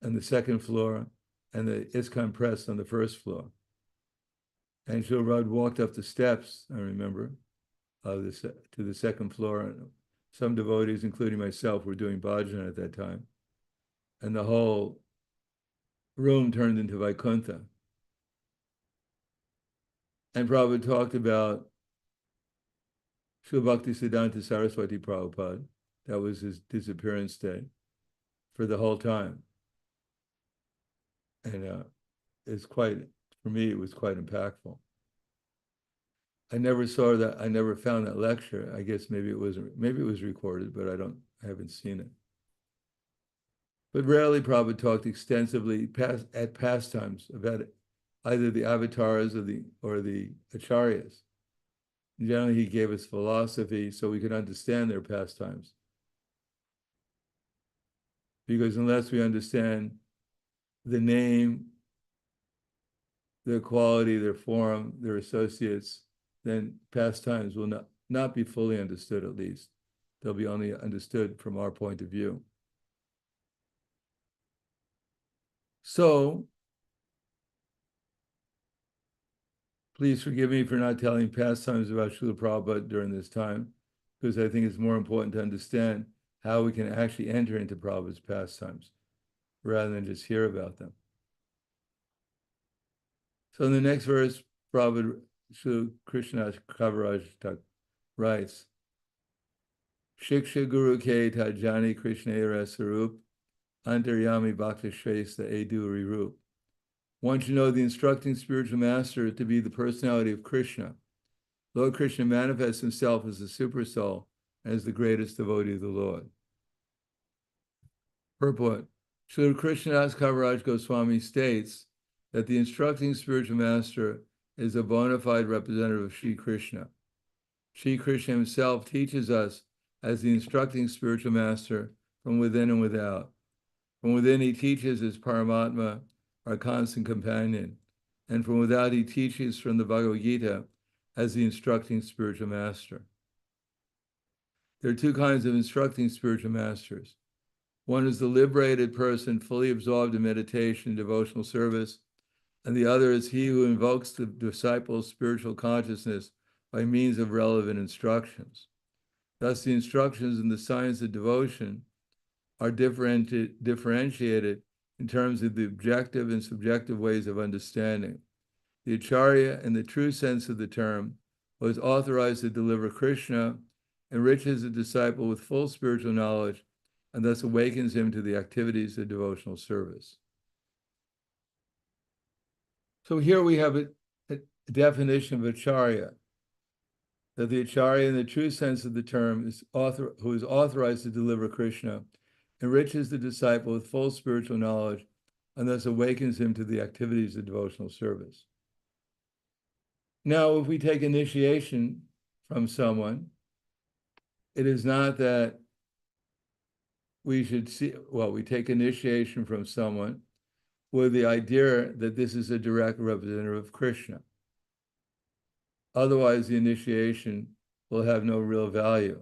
the second floor and the ISKCON Press on the first floor. And Srila Prabhupada walked up the steps, I remember, to the second floor. And some devotees, including myself, were doing bhajan at that time. And the whole room turned into Vaikuntha. And Prabhupada talked about Srila Bhakti Siddhanta Saraswati Prabhupada. That was his disappearance day for the whole time. And for me, it was quite impactful. I never found that lecture. I guess maybe it was recorded, but I haven't seen it. But rarely Prabhupada talked extensively at pastimes about either the avatars or the acharyas. Generally, he gave us philosophy so we could understand their pastimes. Because unless we understand the name, their quality, their form, their associates, then pastimes will not be fully understood, at least. They'll be only understood from our point of view. So, please forgive me for not telling pastimes about Srila Prabhupada during this time, because I think it's more important to understand how we can actually enter into Prabhupada's pastimes, rather than just hear about them. So in the next verse, Prabhupada, Srila Krishna Kaviraj writes, Shiksha Guru Ke Tajani Krishna Sarup Antaryami Bhakta Shrestha Eduri Rup. One should know the instructing spiritual master to be the personality of Krishna. Lord Krishna manifests himself as the super soul and as the greatest devotee of the Lord. Purport. Srila Krishnadas Kaviraj Goswami states that the instructing spiritual master is a bona fide representative of Sri Krishna. Sri Krishna himself teaches us as the instructing spiritual master from within and without. From within, he teaches as Paramatma, our constant companion. And from without, he teaches from the Bhagavad Gita as the instructing spiritual master. There are two kinds of instructing spiritual masters. One is the liberated person fully absorbed in meditation and devotional service, and the other is he who invokes the disciple's spiritual consciousness by means of relevant instructions. Thus, the instructions in the science of devotion are differentiated in terms of the objective and subjective ways of understanding. The Acharya, in the true sense of the term, was authorized to deliver Krishna, enriches the disciple with full spiritual knowledge, and thus awakens him to the activities of devotional service. So here we have a definition of Acharya, that the Acharya, in the true sense of the term, who is authorized to deliver Krishna, enriches the disciple with full spiritual knowledge, and thus awakens him to the activities of devotional service. Now, if we take initiation from someone, it is not that we should see, well, we take initiation from someone with the idea that this is a direct representative of Krishna. Otherwise, the initiation will have no real value.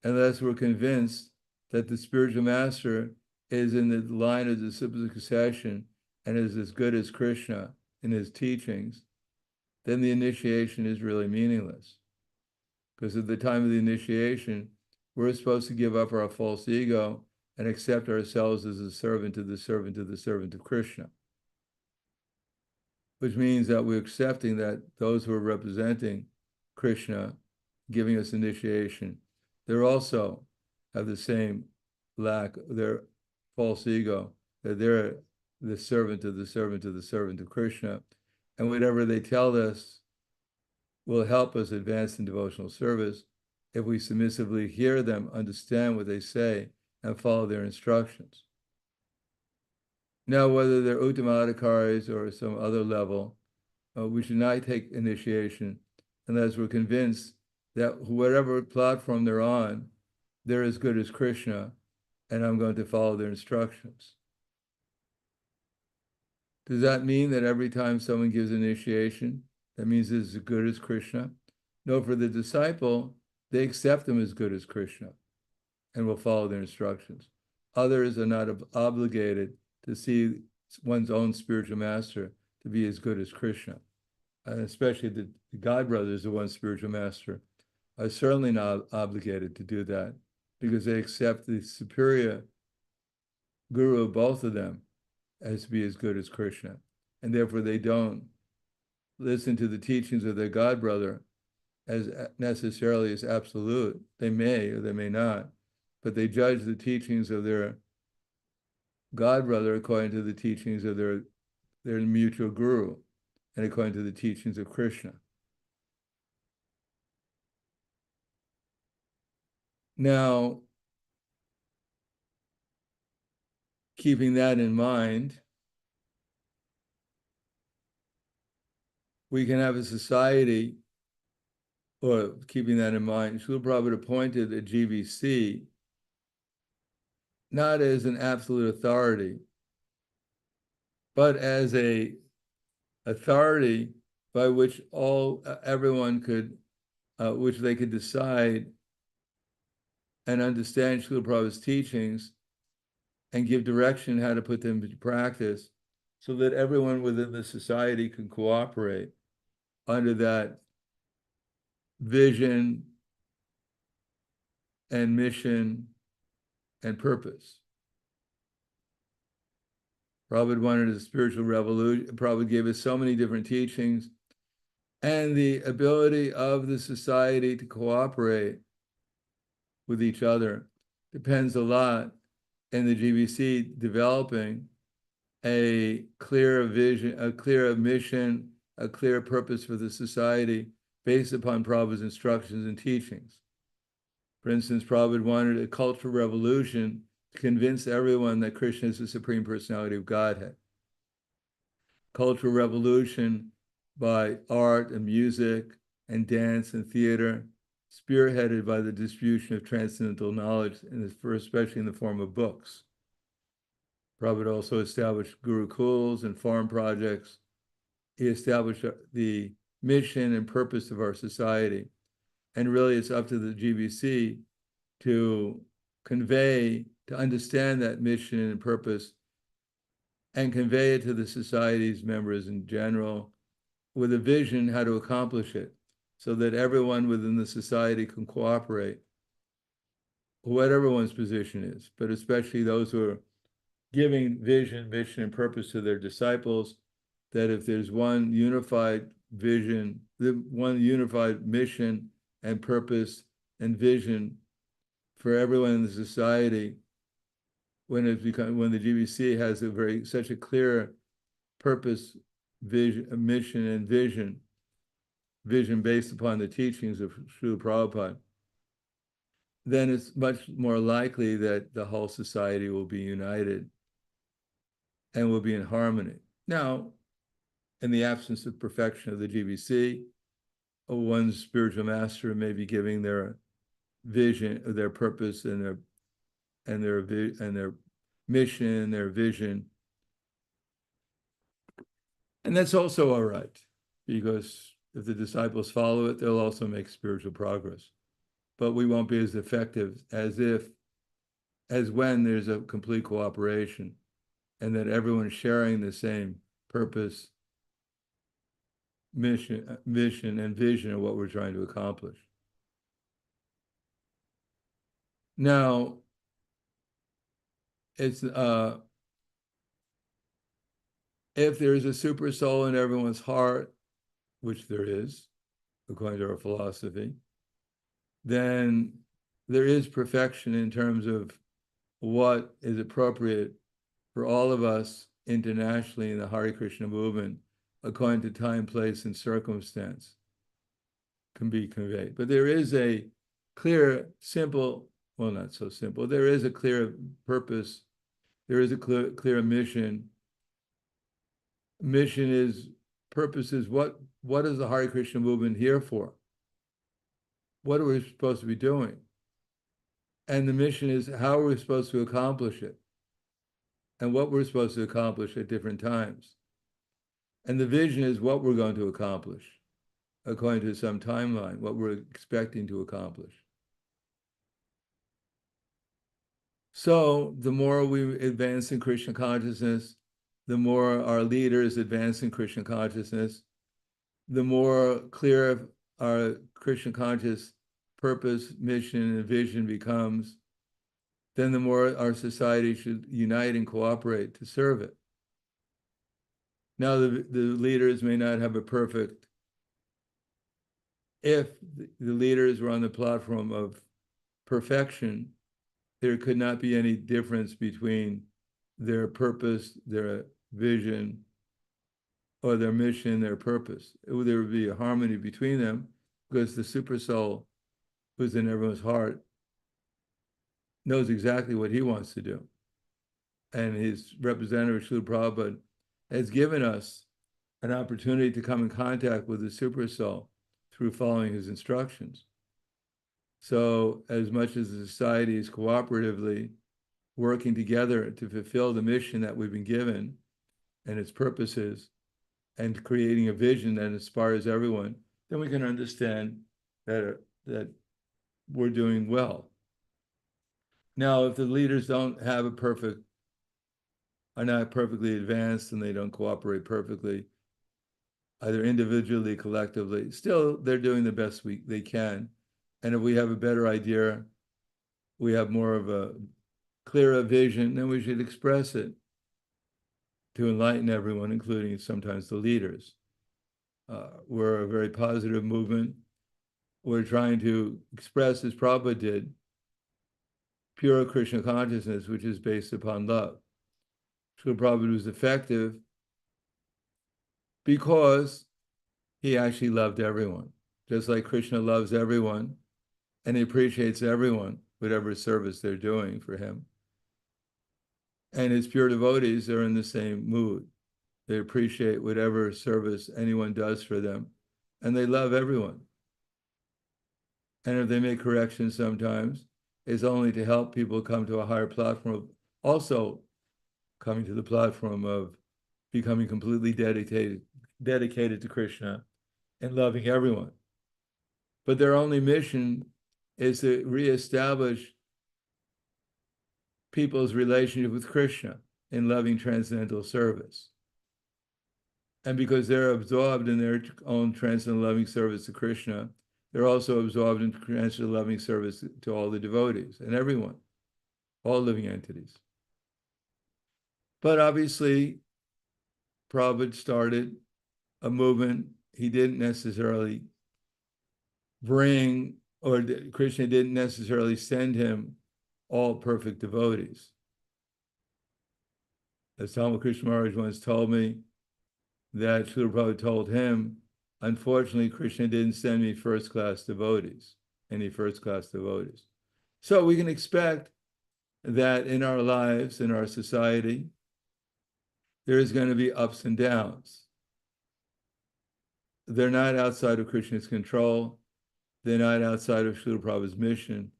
Unless we're convinced that the spiritual master is in the line of disciplic succession and is as good as Krishna in his teachings, then the initiation is really meaningless. Because at the time of the initiation, we're supposed to give up our false ego and accept ourselves as a servant to the servant to the servant of Krishna. Which means that we're accepting that those who are representing Krishna, giving us initiation, they also have the same lack, their false ego, that they're the servant to the servant to the servant of Krishna. And whatever they tell us will help us advance in devotional service if we submissively hear them, understand what they say, and follow their instructions. Now, whether they're Uttamadhikaris or some other level, we should not take initiation unless we're convinced that whatever platform they're on, they're as good as Krishna, and I'm going to follow their instructions. Does that mean that every time someone gives initiation, that means it's as good as Krishna? No, for the disciple, they accept them as good as Krishna and will follow their instructions. Others are not obligated to see one's own spiritual master to be as good as Krishna. And especially the God brothers, the one spiritual master, are certainly not obligated to do that because they accept the superior guru of both of them as to be as good as Krishna. And therefore they don't listen to the teachings of their God brother as necessarily as absolute. They may or they may not, but they judge the teachings of their God brother according to the teachings of their mutual guru and according to the teachings of Krishna. Now, keeping that in mind, we can have a society, or keeping that in mind, Srila Prabhupada appointed a GVC not as an absolute authority, but as a authority by which everyone could, which they could decide and understand Srila Prabhupada's teachings and give direction how to put them into practice so that everyone within the society can cooperate under that vision and mission and purpose. Prabhupada wanted a spiritual revolution. Prabhupada gave us so many different teachings, and the ability of the society to cooperate with each other depends a lot in the GBC developing a clear vision, a clear mission, a clear purpose for the society based upon Prabhupada's instructions and teachings. For instance, Prabhupada wanted a cultural revolution to convince everyone that Krishna is the Supreme Personality of Godhead. cultural revolution by art and music and dance and theater, spearheaded by the distribution of transcendental knowledge, especially in the form of books. Prabhupada also established gurukuls and farm projects. He established the mission and purpose of our society. And really, it's up to the GBC to convey, to understand that mission and purpose and convey it to the society's members in general with a vision how to accomplish it so that everyone within the society can cooperate, whatever one's position is, but especially those who are giving vision, mission, and purpose to their disciples, that if there's one unified vision, the one unified mission and purpose and vision for everyone in the society, when the GBC has such a clear purpose, vision, mission, and vision based upon the teachings of Srila Prabhupada, then it's much more likely that the whole society will be united and will be in harmony. Now, in the absence of perfection of the GBC, one's spiritual master may be giving their vision, their purpose, and their mission, their vision, and that's also all right, because if the disciples follow it, they'll also make spiritual progress. But we won't be as effective as when there's a complete cooperation and that everyone's sharing the same purpose, mission, and vision of what we're trying to accomplish. Now, it's if there's a super soul in everyone's heart, which there is, according to our philosophy, then there is perfection in terms of what is appropriate for all of us internationally in the Hare Krishna movement, according to time, place, and circumstance, can be conveyed. But there is a clear, simple, well, not so simple, there is a clear purpose, there is a clear mission. Purpose is what is the Hare Krishna movement here for? What are we supposed to be doing? And the mission is how are we supposed to accomplish it? And what we're supposed to accomplish at different times. And the vision is what we're going to accomplish according to some timeline, what we're expecting to accomplish. So the more we advance in Krishna consciousness, the more our leaders advance in Krishna consciousness, the more clear our Krishna conscious purpose, mission, and vision becomes, then the more our society should unite and cooperate to serve it. Now, the leaders may not have a perfect, if the leaders were on the platform of perfection, there could not be any difference between their purpose, their vision, or their mission, their purpose. There would be a harmony between them because the super soul who's in everyone's heart knows exactly what he wants to do. And his representative, Srila Prabhupada, has given us an opportunity to come in contact with the super soul through following his instructions. So as much as the society is cooperatively working together to fulfill the mission that we've been given and its purposes and creating a vision that inspires everyone, then we can understand that we're doing well. Now, if the leaders don't have are not perfectly advanced and they don't cooperate perfectly, either individually, collectively, still they're doing the best they can. And if we have a better idea, we have more of a clearer vision, then we should express it to enlighten everyone, including sometimes the leaders. We're a very positive movement. We're trying to express, as Prabhupada did, pure Krishna consciousness, which is based upon love. Srila Prabhupada was effective because he actually loved everyone, just like Krishna loves everyone, and he appreciates everyone, whatever service they're doing for him. And his pure devotees are in the same mood. They appreciate whatever service anyone does for them, and they love everyone. And if they make corrections sometimes, it's only to help people come to a higher platform of also coming to the platform of becoming completely dedicated to Krishna and loving everyone. But their only mission is to reestablish people's relationship with Krishna in loving transcendental service. And because they're absorbed in their own transcendental loving service to Krishna, they're also absorbed in transcendental loving service to all the devotees and everyone, all living entities. But obviously, Prabhupada started a movement. He didn't necessarily bring, or Krishna didn't necessarily send him all perfect devotees. As Tamal Krishna Maharaj once told me, that Srila Prabhupada told him, unfortunately, Krishna didn't send me first-class devotees, any first-class devotees. So we can expect that in our lives, in our society, there is going to be ups and downs. They're not outside of Krishna's control. They're not outside of Srila Prabhupada's mission.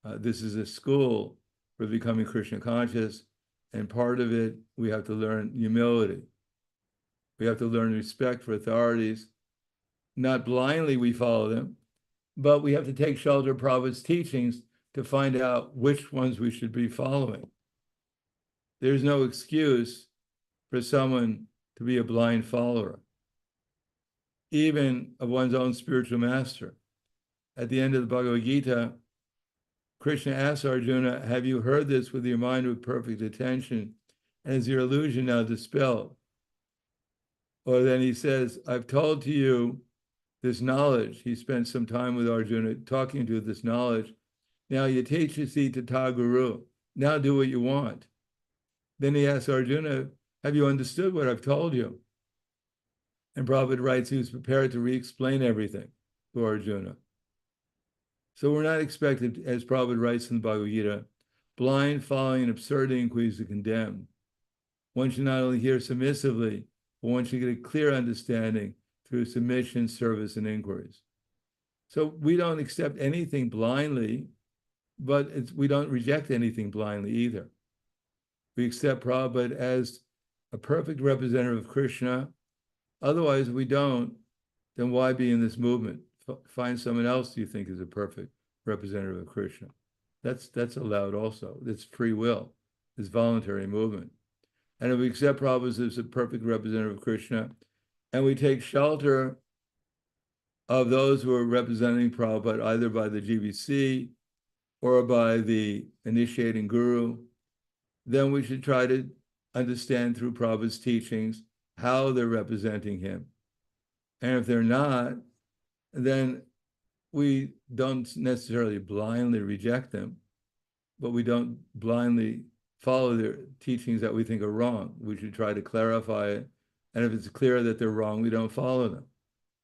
This is a school for becoming Krishna conscious, and part of it, we have to learn humility. We have to learn respect for authorities. Not blindly we follow them, but we have to take shelter of Prabhupada's teachings to find out which ones we should be following. There's no excuse for someone to be a blind follower, even of one's own spiritual master. At the end of the Bhagavad Gita, Krishna asks Arjuna, have you heard this with your mind with perfect attention? And is your illusion now dispelled? Or then he says, I've told to you this knowledge. He spent some time with Arjuna talking to this knowledge. Now yatechasi tata guru. Now do what you want. Then he asks Arjuna, have you understood what I've told you? And Prabhupada writes he was prepared to re-explain everything to Arjuna. So we're not expected, as Prabhupada writes in the Bhagavad Gita, blind following and absurdity inquiries to condemn. One should not only hear submissively, but one should get a clear understanding through submission, service, and inquiries. So we don't accept anything blindly, but we don't reject anything blindly either. We accept Prabhupada as a perfect representative of Krishna. Otherwise, we don't, then why be in this movement? Find someone else you think is a perfect representative of Krishna. That's allowed also. It's free will. It's voluntary movement. And if we accept Prabhupada as a perfect representative of Krishna, and we take shelter of those who are representing Prabhupada either by the GBC or by the initiating guru, then we should try to understand through Prabhupada's teachings how they're representing him. And if they're not, then we don't necessarily blindly reject them, but we don't blindly follow their teachings that we think are wrong. We should try to clarify it. And if it's clear that they're wrong, we don't follow them.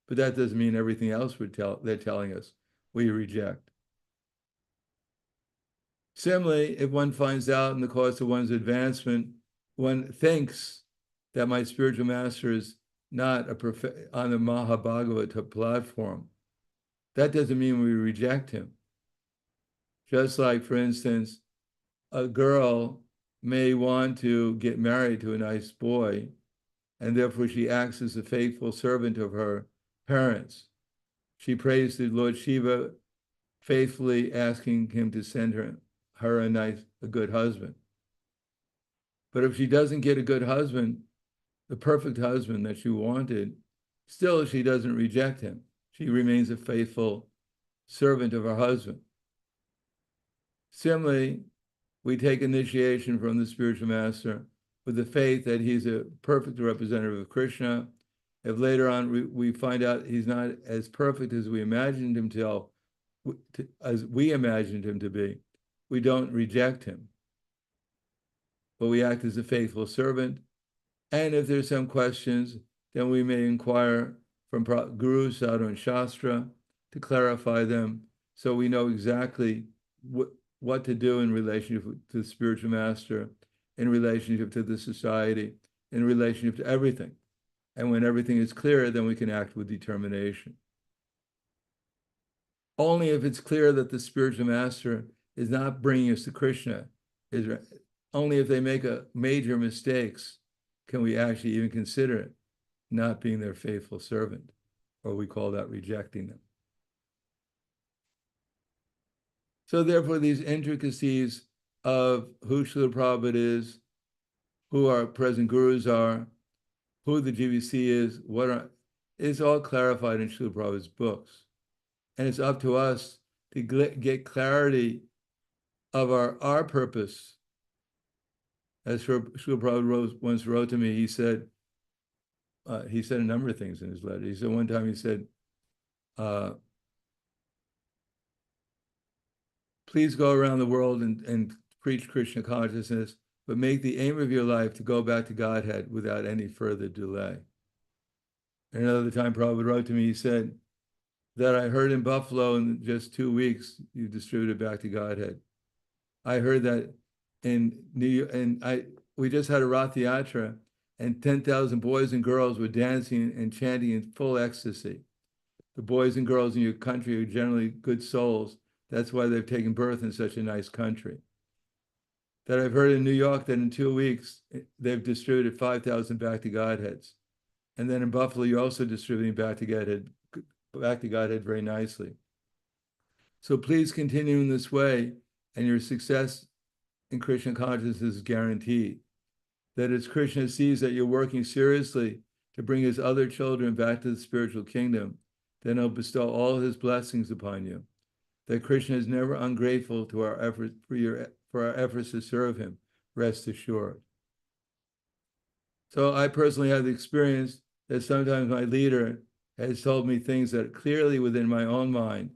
But that doesn't mean everything else they're telling us we reject. Similarly, if one finds out in the course of one's advancement, one thinks that my spiritual master is not on the Mahabhagavata platform, that doesn't mean we reject him. Just like, for instance, a girl may want to get married to a nice boy, and therefore she acts as a faithful servant of her parents. She prays to Lord Shiva, faithfully asking him to send her a good husband. But if she doesn't get a good husband, the perfect husband that she wanted, still she doesn't reject him. She remains a faithful servant of her husband. Similarly, we take initiation from the spiritual master with the faith that he's a perfect representative of Krishna. If later on we find out he's not as perfect as we imagined him to be, we don't reject him. But we act as a faithful servant. And if there's some questions, then we may inquire from Guru, Sadhu, and Shastra to clarify them so we know exactly what to do in relationship to the spiritual master, in relationship to the society, in relationship to everything. And when everything is clear, then we can act with determination. Only if it's clear that the spiritual master is not bringing us to Krishna, only if they make major mistakes can we actually even consider it not being their faithful servant, or we call that rejecting them. So therefore, these intricacies of who Srila Prabhupada is, who our present gurus are, who the GBC is, it's all clarified in Srila Prabhupada's books. And it's up to us to get clarity of our purpose. As Srila Prabhupada once wrote to me, he said a number of things in his letter. He said one time, he said, please go around the world and preach Krishna consciousness, but make the aim of your life to go back to Godhead without any further delay. And another time Prabhupada wrote to me, he said, that I heard in Buffalo in just 2 weeks, you distributed back to Godhead. I heard that in New York, and we just had a Rath Yatra, and 10,000 boys and girls were dancing and chanting in full ecstasy. The boys and girls in your country are generally good souls. That's why they've taken birth in such a nice country. That I've heard in New York that in 2 weeks, they've distributed 5,000 back to Godheads. And then in Buffalo, you're also distributing back to Godhead very nicely. So please continue in this way, and your success in Krishna consciousness is guaranteed. That as Krishna sees that you're working seriously to bring his other children back to the spiritual kingdom, then he'll bestow all his blessings upon you. That Krishna is never ungrateful to our efforts for our efforts to serve him, rest assured. So I personally have the experience that sometimes my leader has told me things that clearly within my own mind,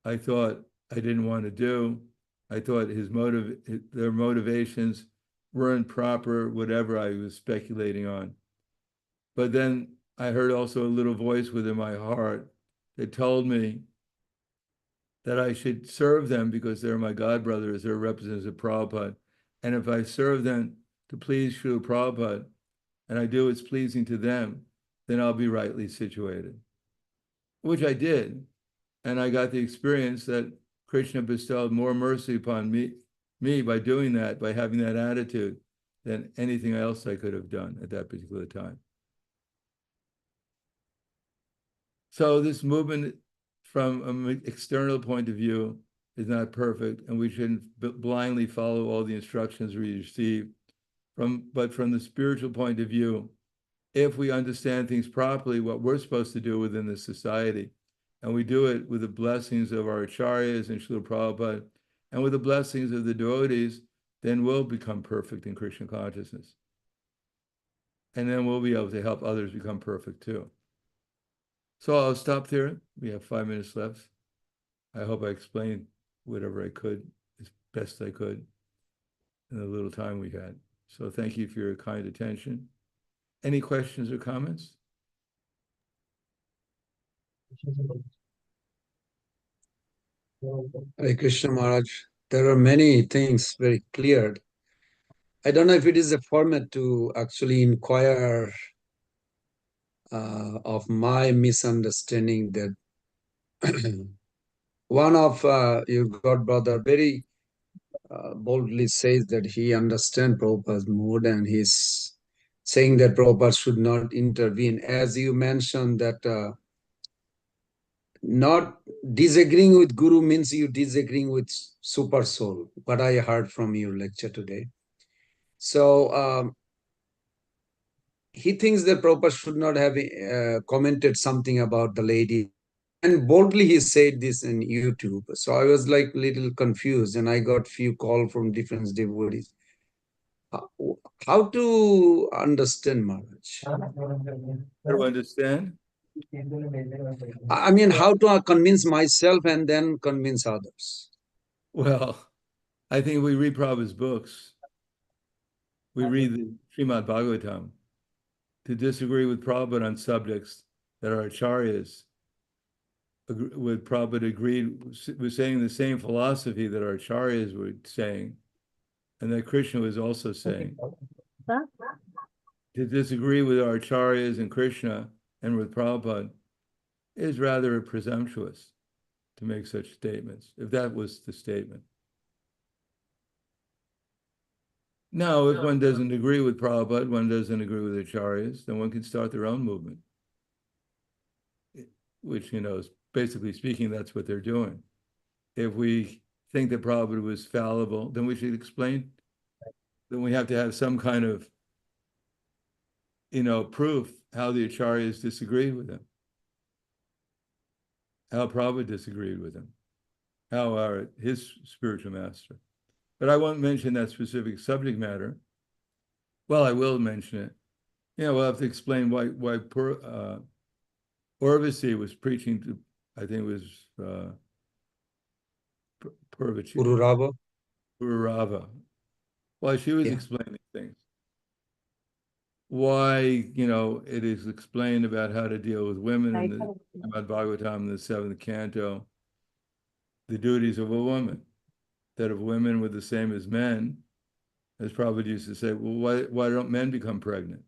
I thought I didn't want to do. I thought their motivations weren't proper, whatever I was speculating on. But then I heard also a little voice within my heart that told me that I should serve them because they're my god brothers, they're representatives of Prabhupada. And if I serve them to please Srila Prabhupada, and I do what's pleasing to them, then I'll be rightly situated. Which I did. And I got the experience that Krishna bestowed more mercy upon me by doing that, by having that attitude, than anything else I could have done at that particular time. So this movement from an external point of view is not perfect, and we shouldn't blindly follow all the instructions we receive. But from the spiritual point of view, if we understand things properly, what we're supposed to do within this society, and we do it with the blessings of our acharyas and Srila Prabhupada, and with the blessings of the devotees, then we'll become perfect in Krishna consciousness. And then we'll be able to help others become perfect too. So I'll stop there. We have 5 minutes left. I hope I explained whatever I could, as best I could, in the little time we had. So thank you for your kind attention. Any questions or comments? Hare Krishna Maharaj, there are many things very clear. I don't know if it is a format to actually inquire of my misunderstanding that one of your god brother very boldly says that he understands Prabhupada's mood and he's saying that Prabhupada should not intervene. As you mentioned that not disagreeing with Guru means you disagreeing with Super Soul, what I heard from your lecture today. So he thinks that Prabhupada should not have commented something about the lady. And boldly he said this in YouTube. So I was like a little confused and I got few calls from different devotees. How to understand Maharaj? How to understand? I mean, how to convince myself and then convince others? Well, I think we read Prabhupada's books. We read the Srimad Bhagavatam. To disagree with Prabhupada on subjects that our acharyas with Prabhupada agreed, was saying the same philosophy that our acharyas were saying, and that Krishna was also saying. to disagree with our acharyas and Krishna and with Prabhupada is rather presumptuous to make such statements, if that was the statement. Now, if one doesn't agree with Prabhupada, one doesn't agree with acharyas, then one can start their own movement, which, is basically speaking, that's what they're doing. If we think that Prabhupada was fallible, then we should explain, then we have to have some kind of, proof how the acharyas disagreed with him, how Prabhupada disagreed with him, how his spiritual master. But I won't mention that specific subject matter. Well, I will mention it. We'll have to explain why Urvasi was preaching to, I think it was Pururava. Pururava. Why she was Yeah. explaining things. Why, it is explained about how to deal with women in the Srimad Bhagavatam in the 7th canto, the duties of a woman, that if women were the same as men, as Prabhupada used to say, well, why don't men become pregnant?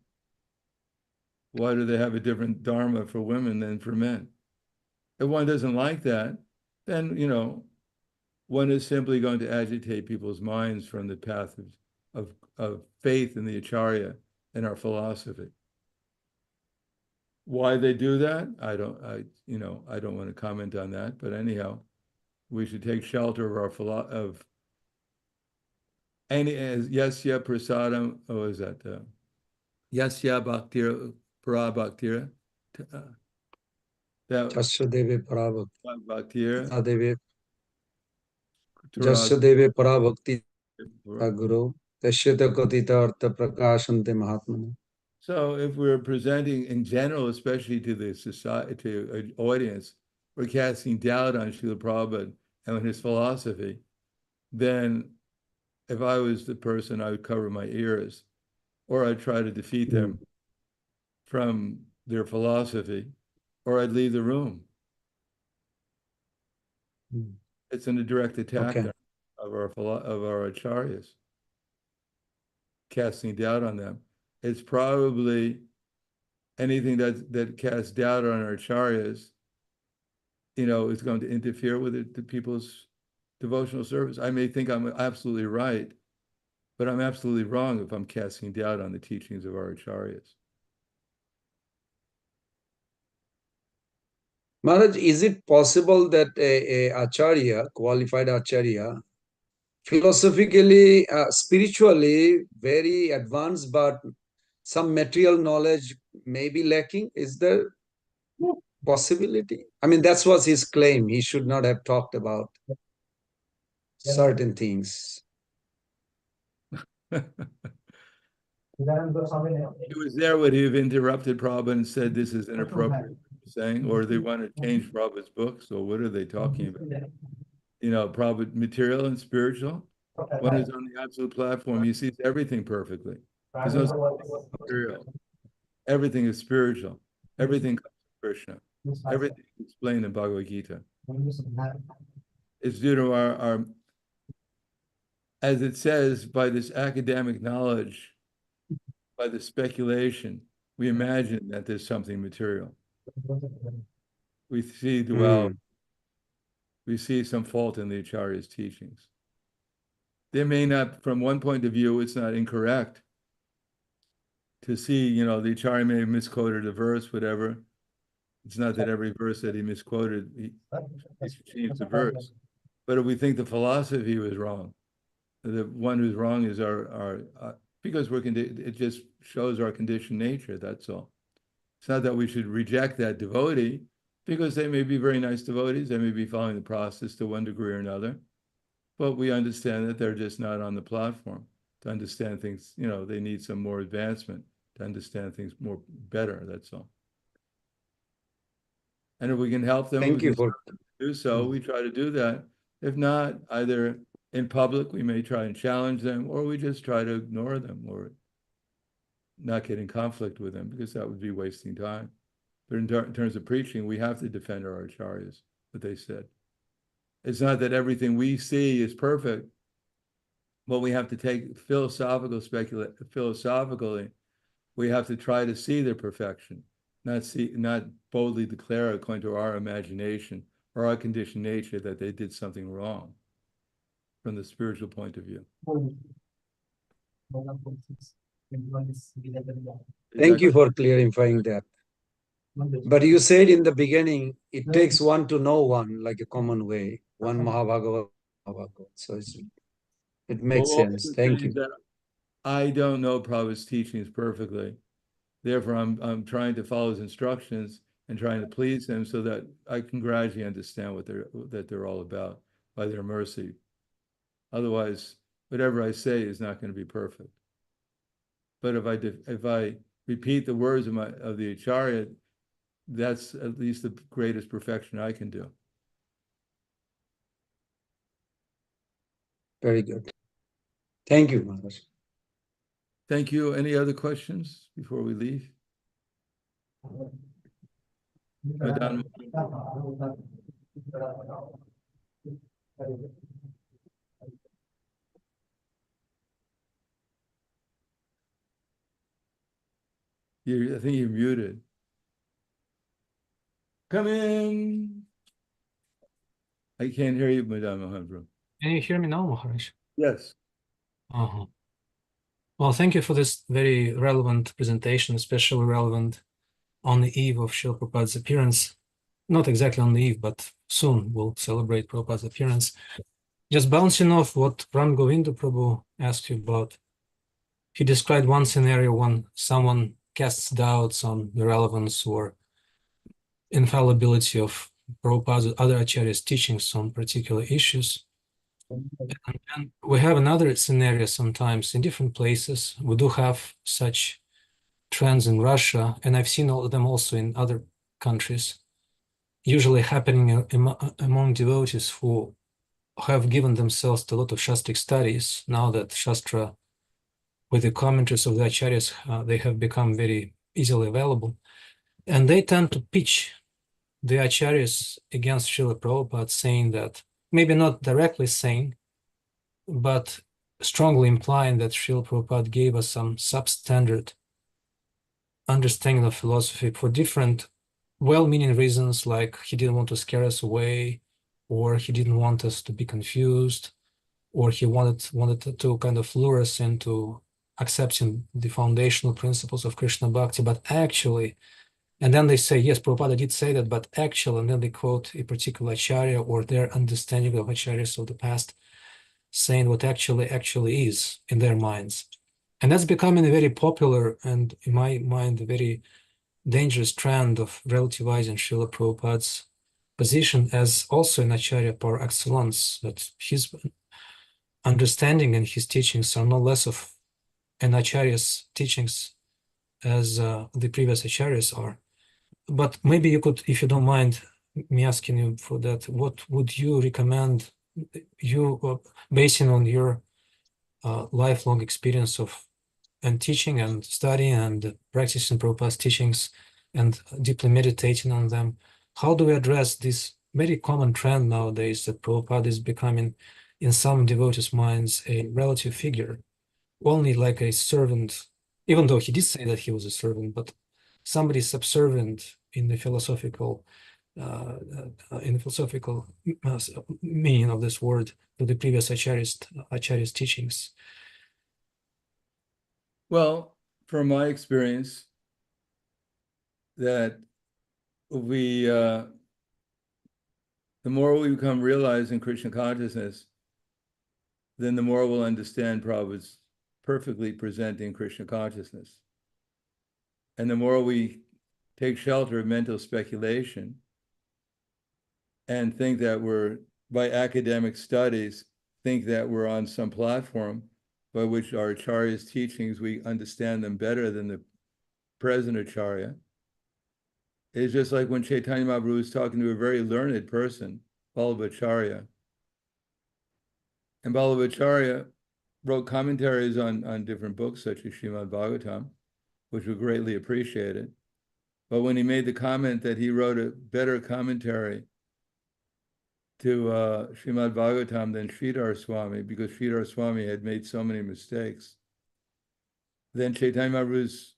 Why do they have a different dharma for women than for men? If one doesn't like that, then, one is simply going to agitate people's minds from the path of faith in the Acharya and our philosophy. Why they do that, I don't want to comment on that, but anyhow, we should take shelter of our of any as yasya prasadam. Oh, is that yasya bhaktira para bhaktira? That Jasya deve bhaktira. paravakti. Jasya deve paravakti guru. Tashyata katita artha prakashante mahatmana. So if we're presenting in general, especially to the society, to an audience, we're casting doubt on Srila Prabhupada and on his philosophy, then if I was the person, I would cover my ears, or I'd try to defeat them from their philosophy, or I'd leave the room. It's a direct attack of our acharyas, casting doubt on them. It's probably anything that casts doubt on our acharyas, is going to interfere with the people's devotional service. I may think I'm absolutely right, but I'm absolutely wrong if I'm casting doubt on the teachings of our acharyas. Maharaj, is it possible that a acharya, qualified acharya, philosophically, spiritually very advanced, but some material knowledge may be lacking? Is there possibility? I mean, that was his claim. He should not have talked about certain things. He was there, would he have interrupted Prabhupada and said this is inappropriate saying, or they want to change Prabhupada's books, or what are they talking about? Prabhupada, material and spiritual. One is on the absolute platform, he sees everything perfectly. There's no material. Everything is spiritual. Everything comes from Krishna. Everything is explained in Bhagavad Gita. It's due to our, as it says, by this academic knowledge, by the speculation, we imagine that there's something material. We see duality. We see some fault in the Acharya's teachings. They may not, from one point of view, it's not incorrect to see, the Acharya may have misquoted a verse, whatever. It's not that every verse that he misquoted, he changed the verse. But if we think the philosophy was wrong, the one who's wrong is our because it just shows our conditioned nature, that's all. It's not that we should reject that devotee, because they may be very nice devotees, they may be following the process to one degree or another, but we understand that they're just not on the platform to understand things, they need some more advancement to understand things more better, that's all. And if we can help them, Thank you for do so, we try to do that. If not, either in public, we may try and challenge them, or we just try to ignore them or not get in conflict with them, because that would be wasting time. But in terms of preaching, we have to defend our acharyas, what they said. It's not that everything we see is perfect, but we have to take philosophically, we have to try to see their perfection, not boldly declare according to our imagination or our conditioned nature that they did something wrong from the spiritual point of view. Thank you for clarifying that. But you said in the beginning, it takes one to know one, like a common way. One Mahabhagavat. So it makes Well, sense. Thank you. I don't know Prabhupada's teachings perfectly. Therefore, I'm trying to follow his instructions and trying to please him so that I can gradually understand what they're all about by their mercy. Otherwise, whatever I say is not going to be perfect. But if I repeat the words of the Acharya, that's at least the greatest perfection I can do. Very good. Thank you, Maharaj. Thank you. Any other questions before we leave? Madam, I think you're muted. Come in. I can't hear you, Madam Mahendra. Can you hear me now, Maharaj? Yes. Uh-huh. Well, thank you for this very relevant presentation, especially relevant on the eve of Srila Prabhupada's appearance. Not exactly on the eve, but soon we'll celebrate Prabhupada's appearance. Just bouncing off what Ram Govinda Prabhu asked you about, he described one scenario when someone casts doubts on the relevance or infallibility of Prabhupada's other acharyas' teachings on particular issues. And we have another scenario sometimes in different places. We do have such trends in Russia, and I've seen all of them also in other countries, usually happening among devotees who have given themselves to a lot of Shastric studies. Now that Shastra, with the commentaries of the acharyas, they have become very easily available. And they tend to pitch the acharyas against Srila Prabhupada, saying that, maybe not directly saying, but strongly implying that Srila Prabhupada gave us some substandard understanding of philosophy for different well-meaning reasons, like he didn't want to scare us away, or he didn't want us to be confused, or he wanted to kind of lure us into accepting the foundational principles of Krishna Bhakti, but actually, and then they say, yes, Prabhupada did say that, but actually, and then they quote a particular acharya or their understanding of acharyas of the past, saying what actually is in their minds. And that's becoming a very popular and, in my mind, a very dangerous trend of relativizing Srila Prabhupada's position as also an acharya par excellence, that his understanding and his teachings are no less of an acharya's teachings as the previous acharyas are. But maybe you could, if you don't mind me asking you for that, what would you recommend, you basing on your lifelong experience of and teaching and studying and practicing Prabhupada's teachings and deeply meditating on them? How do we address this very common trend nowadays that Prabhupada is becoming, in some devotees' minds, a relative figure, only like a servant, even though he did say that he was a servant, but somebody subservient in the philosophical meaning of this word to the previous acharya's teachings. Well, from my experience, that the more we become realized in Krishna consciousness, then the more we'll understand Prabhupada's perfectly presenting Krishna consciousness. And the more we take shelter of mental speculation and think that we're, by academic studies, think that we're on some platform by which our Acharya's teachings, we understand them better than the present Acharya. It's just like when Chaitanya Mahaprabhu was talking to a very learned person, Vallabhacharya. And Vallabhacharya wrote commentaries on different books, such as Srimad Bhagavatam, which were greatly appreciated. But when he made the comment that he wrote a better commentary to Srimad Bhagavatam than Sridhar Swami, because Sridhar Swami had made so many mistakes, then Chaitanya Mahaprabhu's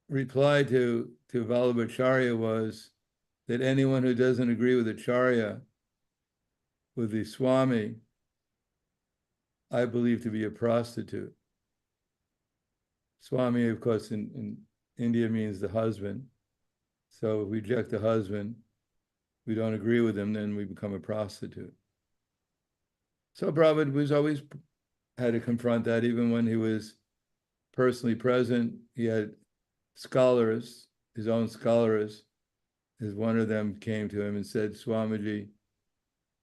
reply to Vallabhacharya was that anyone who doesn't agree with Acharya, with the Swami, I believe to be a prostitute. Swami, of course, in India means the husband. So if we reject the husband, we don't agree with him, then we become a prostitute. So Prabhupada was always had to confront that, even when he was personally present. He had scholars, his own scholars, as one of them came to him and said, Swamiji,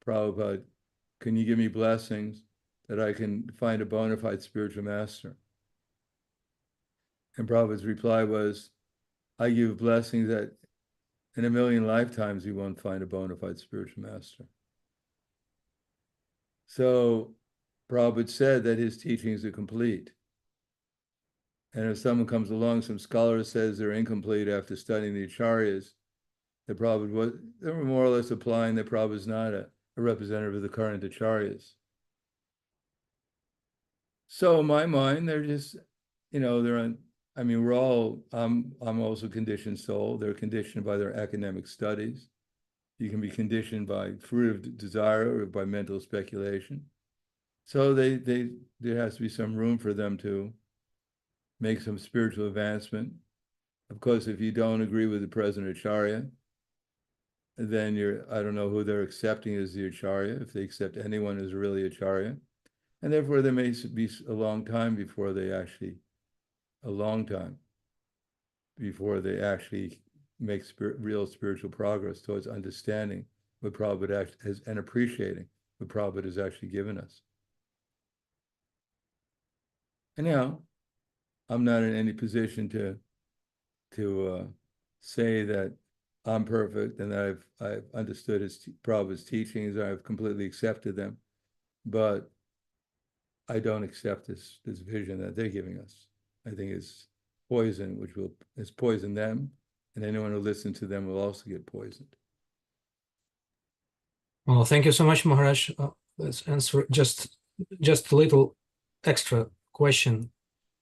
Prabhupada, can you give me blessings that I can find a bona fide spiritual master? And Prabhupada's reply was, I give blessings that in a million lifetimes you won't find a bona fide spiritual master. So Prabhupada said that his teachings are complete. And if someone comes along, some scholar says they're incomplete after studying the Acharyas, that Prabhupada they were more or less implying that Prabhupada is not a representative of the current Acharyas. So in my mind, they're just, they're on, we're all, I'm also conditioned soul. They're conditioned by their academic studies. You can be conditioned by fruit of desire or by mental speculation. So there has to be some room for them to make some spiritual advancement. Of course, if you don't agree with the present Acharya, then I don't know who they're accepting as the Acharya, if they accept anyone as really Acharya. And therefore there may be a long time before they actually make real spiritual progress towards understanding what Prabhupada has and appreciating what Prabhupada has actually given us. Anyhow, I'm not in any position to say that I'm perfect and that I've understood Prabhupada's teachings, I've completely accepted them, but I don't accept this vision that they're giving us. I think it's poison, which has poisoned them, and anyone who listens to them will also get poisoned. Well, thank you so much, Maharaj. Let's answer just a little extra question.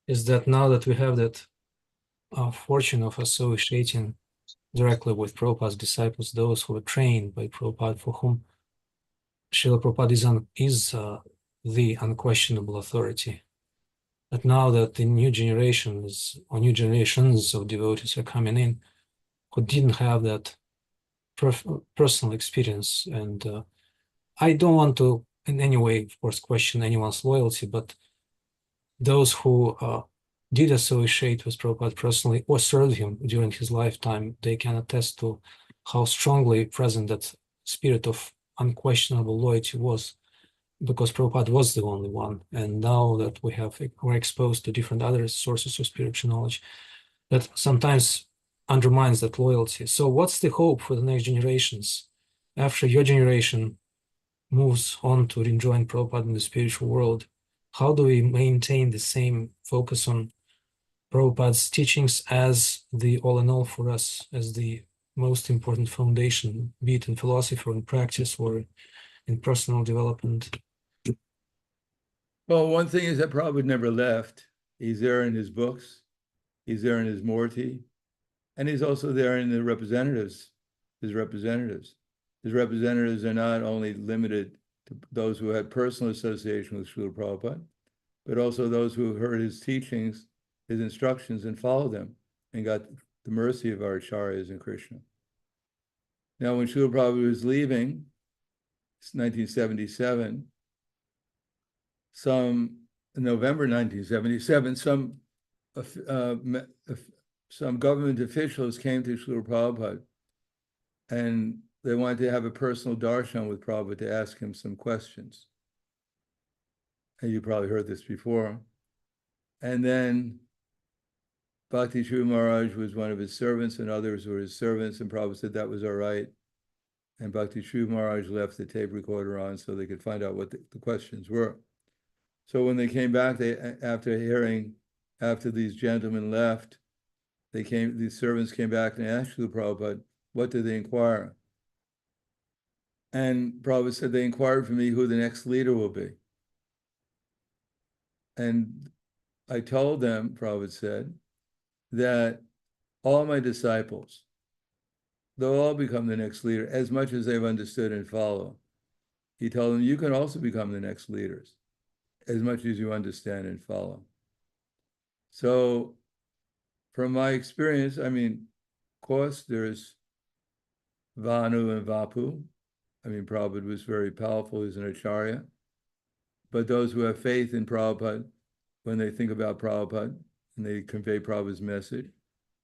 Is that now that we have that fortune of associating directly with Prabhupada's disciples, those who are trained by Prabhupada, for whom Srila Prabhupada is the unquestionable authority. But now that the new generations of devotees are coming in who didn't have that personal experience, and I don't want to in any way, of course, question anyone's loyalty, but those who did associate with Prabhupada personally or served him during his lifetime, they can attest to how strongly present that spirit of unquestionable loyalty was, because Prabhupada was the only one. And now that we're exposed to different other sources of spiritual knowledge, that sometimes undermines that loyalty. So what's the hope for the next generations after your generation moves on to rejoin Prabhupada in the spiritual world? How do we maintain the same focus on Prabhupada's teachings as the all in all for us, as the most important foundation, be it in philosophy or in practice or in personal development? Well, one thing is that Prabhupada never left. He's there in his books, he's there in his Murti, and he's also there in the representatives, his representatives. His representatives are not only limited to those who had personal association with Srila Prabhupada, but also those who heard his teachings, his instructions, and followed them, and got the mercy of our acharyas in Krishna. Now, when Srila Prabhupada was leaving, it's 1977, in November 1977, some government officials came to Srila Prabhupada, and they wanted to have a personal darshan with Prabhupada to ask him some questions. And you probably heard this before. And then Bhakti Shri Maharaj was one of his servants, and others were his servants, and Prabhupada said that was all right. And Bhakti Shri Maharaj left the tape recorder on so they could find out what the questions were. So when they came back, after these gentlemen left, these servants came back and asked the Prabhupada, what did they inquire? And Prabhupada said, they inquired for me who the next leader will be. And I told them, Prabhupada said, that all my disciples, they'll all become the next leader as much as they've understood and follow. He told them, you can also become the next leaders as much as you understand and follow. So from my experience, I mean, of course, there's Vanu and Vapu. I mean, Prabhupada was very powerful as an acharya. But those who have faith in Prabhupada, when they think about Prabhupada and they convey Prabhupada's message,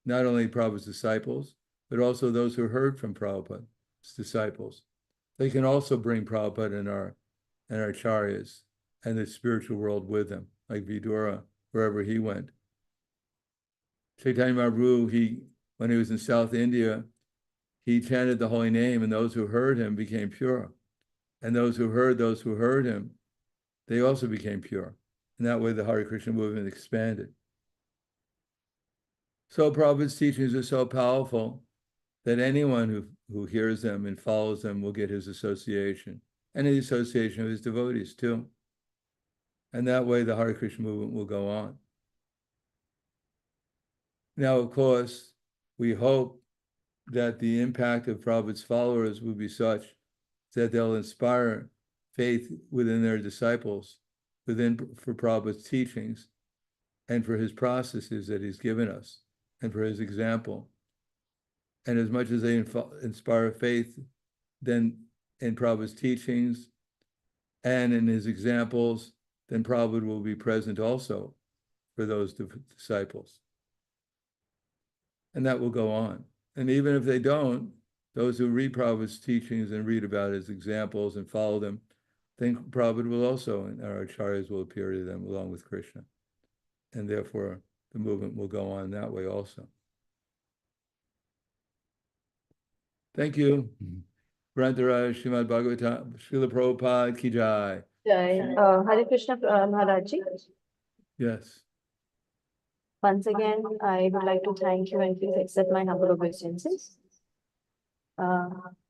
not only Prabhupada's disciples, but also those who heard from Prabhupada's disciples, they can also bring Prabhupada and our acharyas and the spiritual world with them, like Vidura, wherever he went. Chaitanya Mahaprabhu, when he was in South India, he chanted the holy name, and those who heard him became pure. And those who heard him, they also became pure. And that way the Hare Krishna movement expanded. So Prabhupada's teachings are so powerful that anyone who hears them and follows them will get his association, and the association of his devotees too. And that way the Hare Krishna movement will go on. Now, of course, we hope that the impact of Prabhupada's followers will be such that they'll inspire faith within their disciples, for Prabhupada's teachings, and for his processes that he's given us, and for his example. And as much as they inspire faith, then in Prabhupada's teachings and in his examples, then Prabhupada will be present also for those disciples. And that will go on. And even if they don't, those who read Prabhupada's teachings and read about his examples and follow them, then Prabhupada will also, and our acharyas will appear to them along with Krishna. And therefore, the movement will go on that way also. Thank you. Grantaraj Srimad Bhagavatam, Srila Prabhupada Ki Jai. Jai. Hare Krishna Maharaj Ji. Yes. Once again, I would like to thank you and please accept my humble obeisances.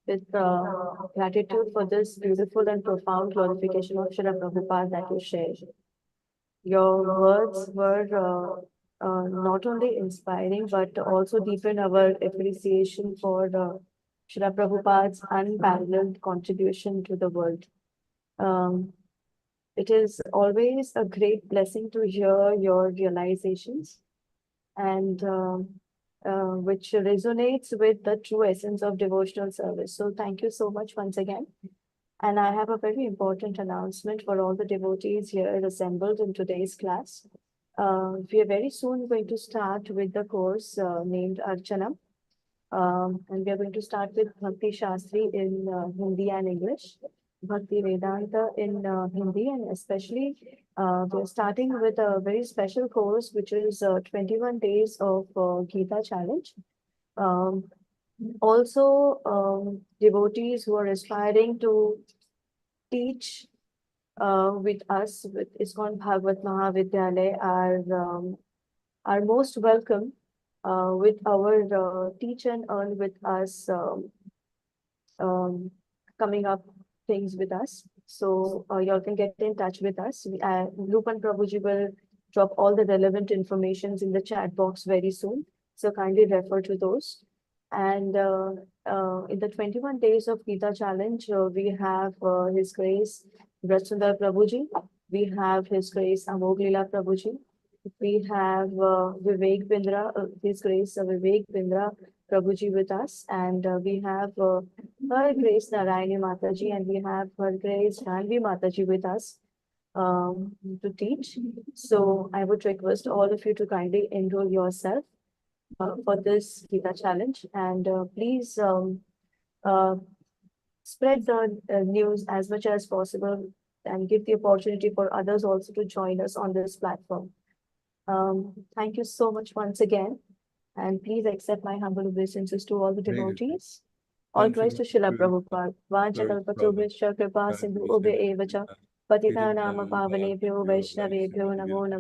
With gratitude for this beautiful and profound glorification of Srila Prabhupada that you shared. Your words were not only inspiring, but also deepened our appreciation for Srila Prabhupada's unparalleled contribution to the world. It is always a great blessing to hear your realizations and which resonates with the true essence of devotional service. So thank you so much once again. And I have a very important announcement for all the devotees here assembled in today's class. We are very soon going to start with the course named Archanam. And we are going to start with Bhakti Shastri in Hindi and English, Bhakti Vedanta in Hindi, and especially we are starting with a very special course, which is 21 days of Gita Challenge. Also, devotees who are aspiring to teach with us with ISKCON Bhagavat Mahavidyalaya are most welcome with our teach and earn with us coming up things with us. So y'all can get in touch with us. Rupan Prabhuji will drop all the relevant informations in the chat box very soon. So kindly refer to those. And in the 21 days of Gita Challenge, we have His Grace Vrajsundar Prabhuji. We have His Grace Amoglila Prabhuji. We have Vivek Bindra, His Grace Vivek Bindra Prabhuji with us. And we have Her Grace Narayani Mataji, and we have Her Grace Janvi Mataji with us to teach. So I would request all of you to kindly enroll yourself for this Gita Challenge, and please spread the news as much as possible and give the opportunity for others also to join us on this platform. Thank you so much once again, and please accept my humble obeisances to all the devotees. All praise to Srila Prabhupada. Vanchakalpatubhishya kripa sindhu ube evacha patitanam pavanebhyo vaishnavebhyo namo namo.